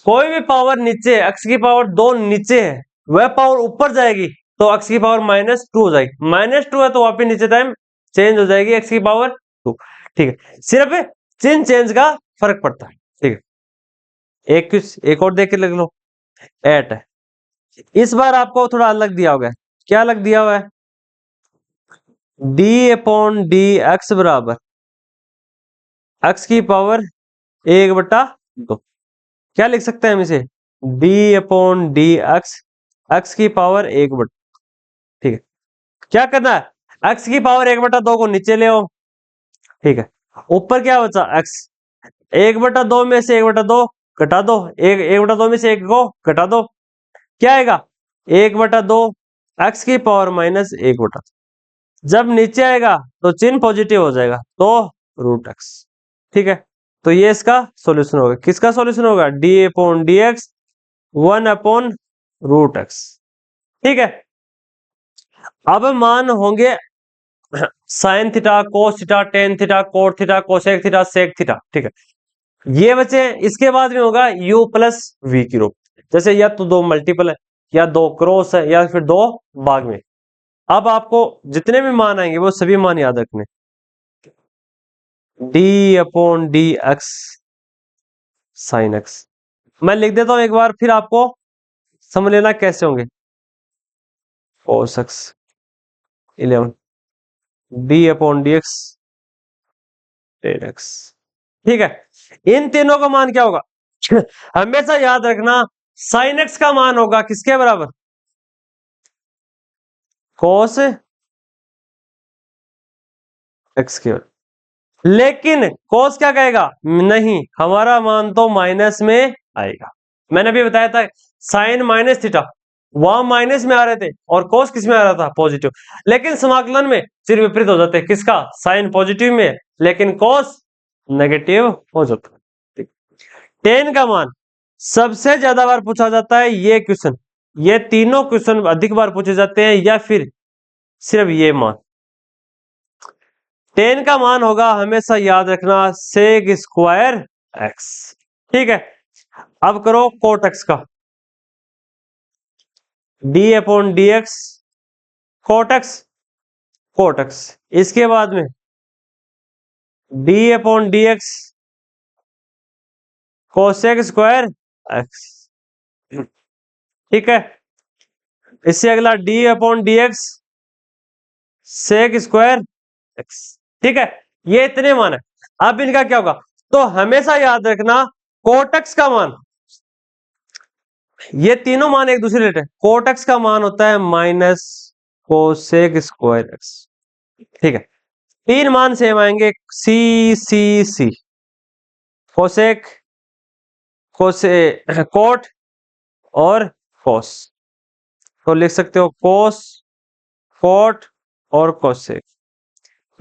कोई भी पावर नीचे, x की पावर 2 नीचे है, वह पावर ऊपर जाएगी तो x की पावर -2 हो जाएगी, -2 है तो वापिस नीचे टाइम चेंज हो जाएगी x की पावर 2। ठीक है, सिर्फ चिन्ह चेंज का फर्क पड़ता है। ठीक है, एक और देख के लिख लो, 8 है। इस बार आपको थोड़ा अलग दिया होगा, क्या अलग दिया हुआ है, डी अपॉन डी एक्स बराबर x की पावर 1/2। क्या लिख सकते हैं हम इसे, डी अपॉन डी एक्स की पावर 1/2। ठीक है, क्या करना है, x की पावर 1/2 को नीचे ले आओ। ठीक है, ऊपर क्या बचा x, 1/2 में से 1/2 घटा दो, 1/2 में से 1 को घटा दो, क्या आएगा 1/2 x की पावर -1/2। जब नीचे आएगा तो चिन्ह पॉजिटिव हो जाएगा तो √x। ठीक है, तो ये इसका सॉल्यूशन होगा, किसका सॉल्यूशन होगा, d upon D x 1 upon √x। ठीक है, अब मान होंगे sine theta, cos theta, tan theta, cot theta, cosec theta, sec theta. ठीक है, ये बचे, इसके बाद में होगा u प्लस v की रूप, जैसे या तो दो मल्टीपल है या दो क्रॉस है या फिर दो भाग में। अब आपको जितने भी मान आएंगे वो सभी मान याद रखने, D upon D x sine x. मैं लिख देता हूं एक बार फिर आपको समझ लेना कैसे होंगे, cos x 11 D upon D x ten x. ठीक है, इन तीनों का मान क्या होगा हमेशा याद रखना साइन एक्स का मान होगा किसके बराबर, cos x के बराबर। लेकिन cos क्या कहेगा, नहीं हमारा मान तो माइनस में आएगा। मैंने भी बताया था साइन माइनस थीटा वहां माइनस में आ रहे थे और cos किस में आ रहा था, पॉजिटिव। लेकिन समाकलन में सिर्फ विपरीत हो जाते हैं, किसका, साइन पॉजिटिव में लेकिन cos नेगेटिव हो जाता है। टेन का मान सबसे ज्यादा बार पूछा जाता है ये क्वेश्चन, ये तीनों क्वेश्चन अधिक बार पूछे जाते हैं या फिर सिर्फ ये मान। टेन का मान होगा हमेशा याद रखना सेक स्क्वायर एक्स। ठीक है, अब करो कोट एक्स का, d upon D x cot x, इसके बाद में d upon D x cosec square x. ठीक है, इससे अगला d upon D x sec square x. ठीक है, ये इतने मान है। अब इनका क्या होगा, तो हमेशा याद रखना कोटक्स का मान, ये तीनों मान एक दूसरे रिलेटेड, कोटक्स का मान होता है माइनस कोसेक स्क्वायर एक्स। ठीक है, तीन मान सेम आएंगे, सी सी सी, कोसेक, कोसे कोट और कोस। तो लिख सकते हो कोस, कोट और कोसेक,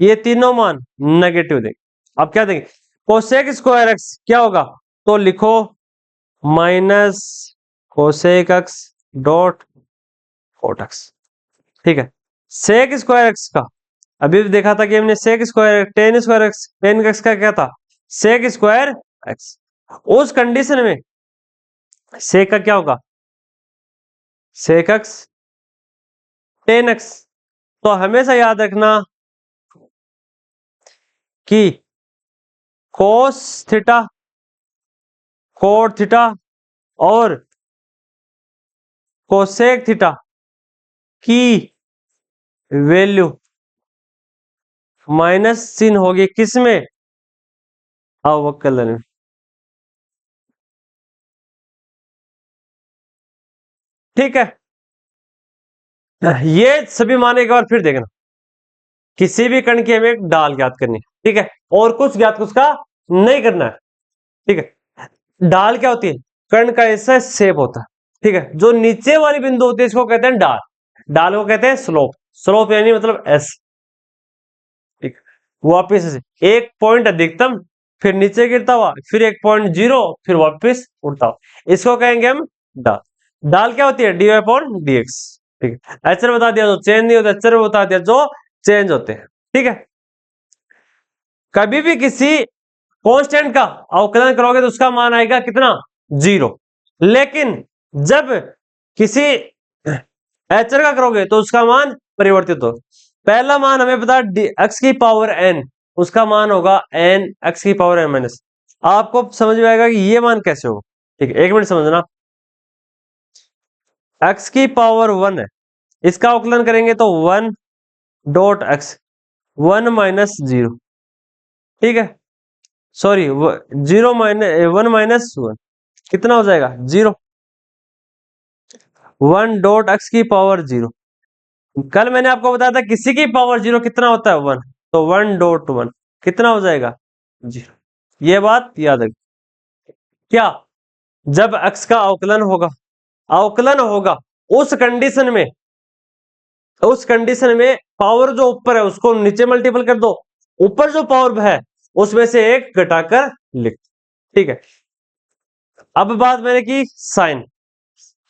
ये तीनों मान नेगेटिव देंगे। अब क्या देंगे, कोसेक स्क्वायर एक्स क्या होगा, तो लिखो minus cosec x dot cot x. ठीक है, सेक स्क्वायर एक्स का अभी भी देखा था कि हमने सेक स्क्वायर टेन एक्स का क्या था, सेक स्क्वायर एक्स। उस कंडीशन में सेक का क्या होगा, सेक एक्स टेन एक्स। तो हमेशा याद रखना कि कोस थीटा, कोट थीटा और कोसेक थीटा की वैल्यू माइनस चिन्ह होगी किसमें, अवकलन में। ठीक है, ये सभी माने एक बार फिर देखना, किसी भी कण की हमें डाल ज्ञात करनी है। ठीक है, और कुछ ज्ञात उसका नहीं करना है। ठीक है, डाल क्या होती है, कण का ऐसा शेप होता है। ठीक है, जो नीचे वाली बिंदु होती है इसको कहते हैं डाल, डाल को कहते हैं स्लोप, स्लोप यानी मतलब एस। ठीक, वापिस से एक पॉइंट अधिकतम, फिर नीचे गिरता हुआ, फिर एक पॉइंट जीरो, फिर वापिस उड़ता हुआ, इसको कहेंगे हम डाल। डाल क्या होती है, डी अपॉन डी एक्स। ठीक है, अचर बता दिया जो चेंज नहीं होता, अचर बता दिया जो चेंज होते हैं। ठीक है, कभी भी किसी कांस्टेंट का अवकलन करोगे तो उसका मान आएगा कितना, जीरो। लेकिन जब किसी एचर का करोगे तो उसका मान परिवर्तित हो। पहला मान हमें पता एक्स की पावर एन, उसका मान होगा एन एक्स की पावर एन माइनस। आपको समझ में आएगा कि ये मान कैसे होगा। ठीक है, एक मिनट समझना, एक्स की पावर वन है, इसका अवकलन करेंगे तो one dot x, one minus zero. ठीक है, sorry zero minus one minus one कितना हो जाएगा, जीरो। वन डॉट एक्स की पावर जीरो, कल मैंने आपको बताया था किसी की पावर जीरो कितना होता है, वन। तो वन डॉट वन कितना हो जाएगा, जीरो। ये बात याद रख, क्या जब एक्स का अवकलन होगा, अवकलन होगा उस कंडीशन में, उस कंडीशन में पावर जो ऊपर है उसको नीचे मल्टीपल कर दो, ऊपर जो पावर है उसमें से एक घटाकर लिख। ठीक है, अब बात मैंने की साइन,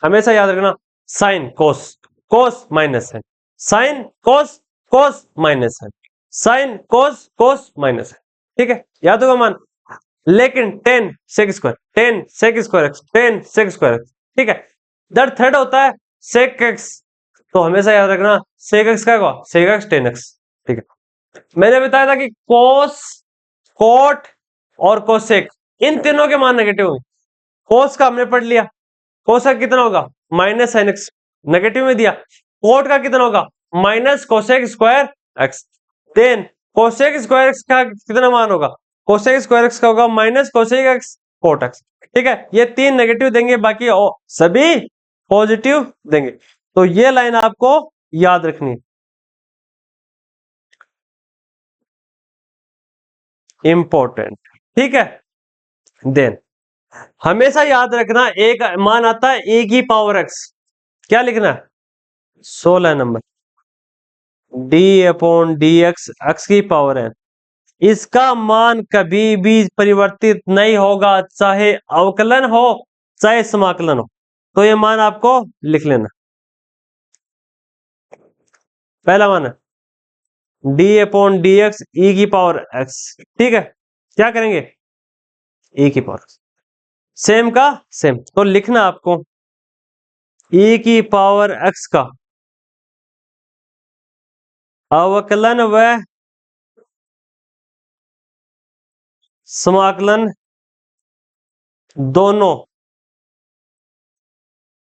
हमेशा याद रखना साइन कोस, कोस माइनस है, साइन कोस, कोस माइनस है, साइन कोस, कोस माइनस है। ठीक है, याद होगा मान। लेकिन tan sec square, tan sec square x, tan sec square x. ठीक है, दर थर्ड होता है सेक एक्स, तो हमेशा याद रखना सेक एक्स का होगा सेक एक्स टेन एक्स। ठीक है, मैंने बताया था कि कोस, कोट और कोसेक इन तीनों के मान नेगेटिव होंगे। कोस का हमने पढ़ लिया, कोस का कितना होगा, माइनस साइन एक्स, नेगेटिव में दिया। कोट का कितना होगा, minus cosec square x. Then cosec square x का कितना मान होगा, कोसेक स्क्वायर एक्स का होगा minus cosec x cot x. ठीक है, ये तीन नेगेटिव देंगे, बाकी सभी पॉजिटिव देंगे। तो ये लाइन आपको याद रखनी है, इंपॉर्टेंट। ठीक है, देन हमेशा याद रखना एक मान आता है ए की पावर एक्स, क्या लिखना है, 16 number, D upon D x, x की पावर है, इसका मान कभी भी परिवर्तित नहीं होगा, चाहे अवकलन हो चाहे समाकलन हो। तो ये मान आपको लिख लेना, पहला मान है डी अपॉन डी एक्स ई की पावर एक्स। ठीक है, क्या करेंगे, ई की पावर, सेम का सेम, तो लिखना आपको ई की पावर एक्स का अवकलन व समाकलन दोनों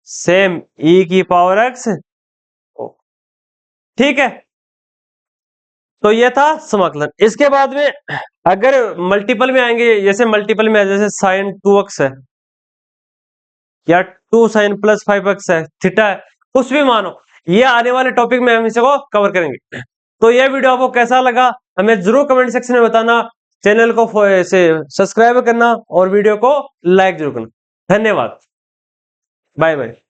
सेम ई की पावर एक्स। ठीक है, तो ये था समाकलन। इसके बाद में अगर मल्टीपल में आएंगे, जैसे मल्टीपल में जैसे साइन टू एक्स है या two sine plus five x है, थीटा है, कुछ भी मानो, ये आने वाले टॉपिक में हम इसको कवर करेंगे। तो ये वीडियो आपको कैसा लगा हमें जरूर कमेंट सेक्शन में बताना, चैनल को से सब्सक्राइब करना और वीडियो को लाइक जरूर करना। धन्यवाद, बाय बाय।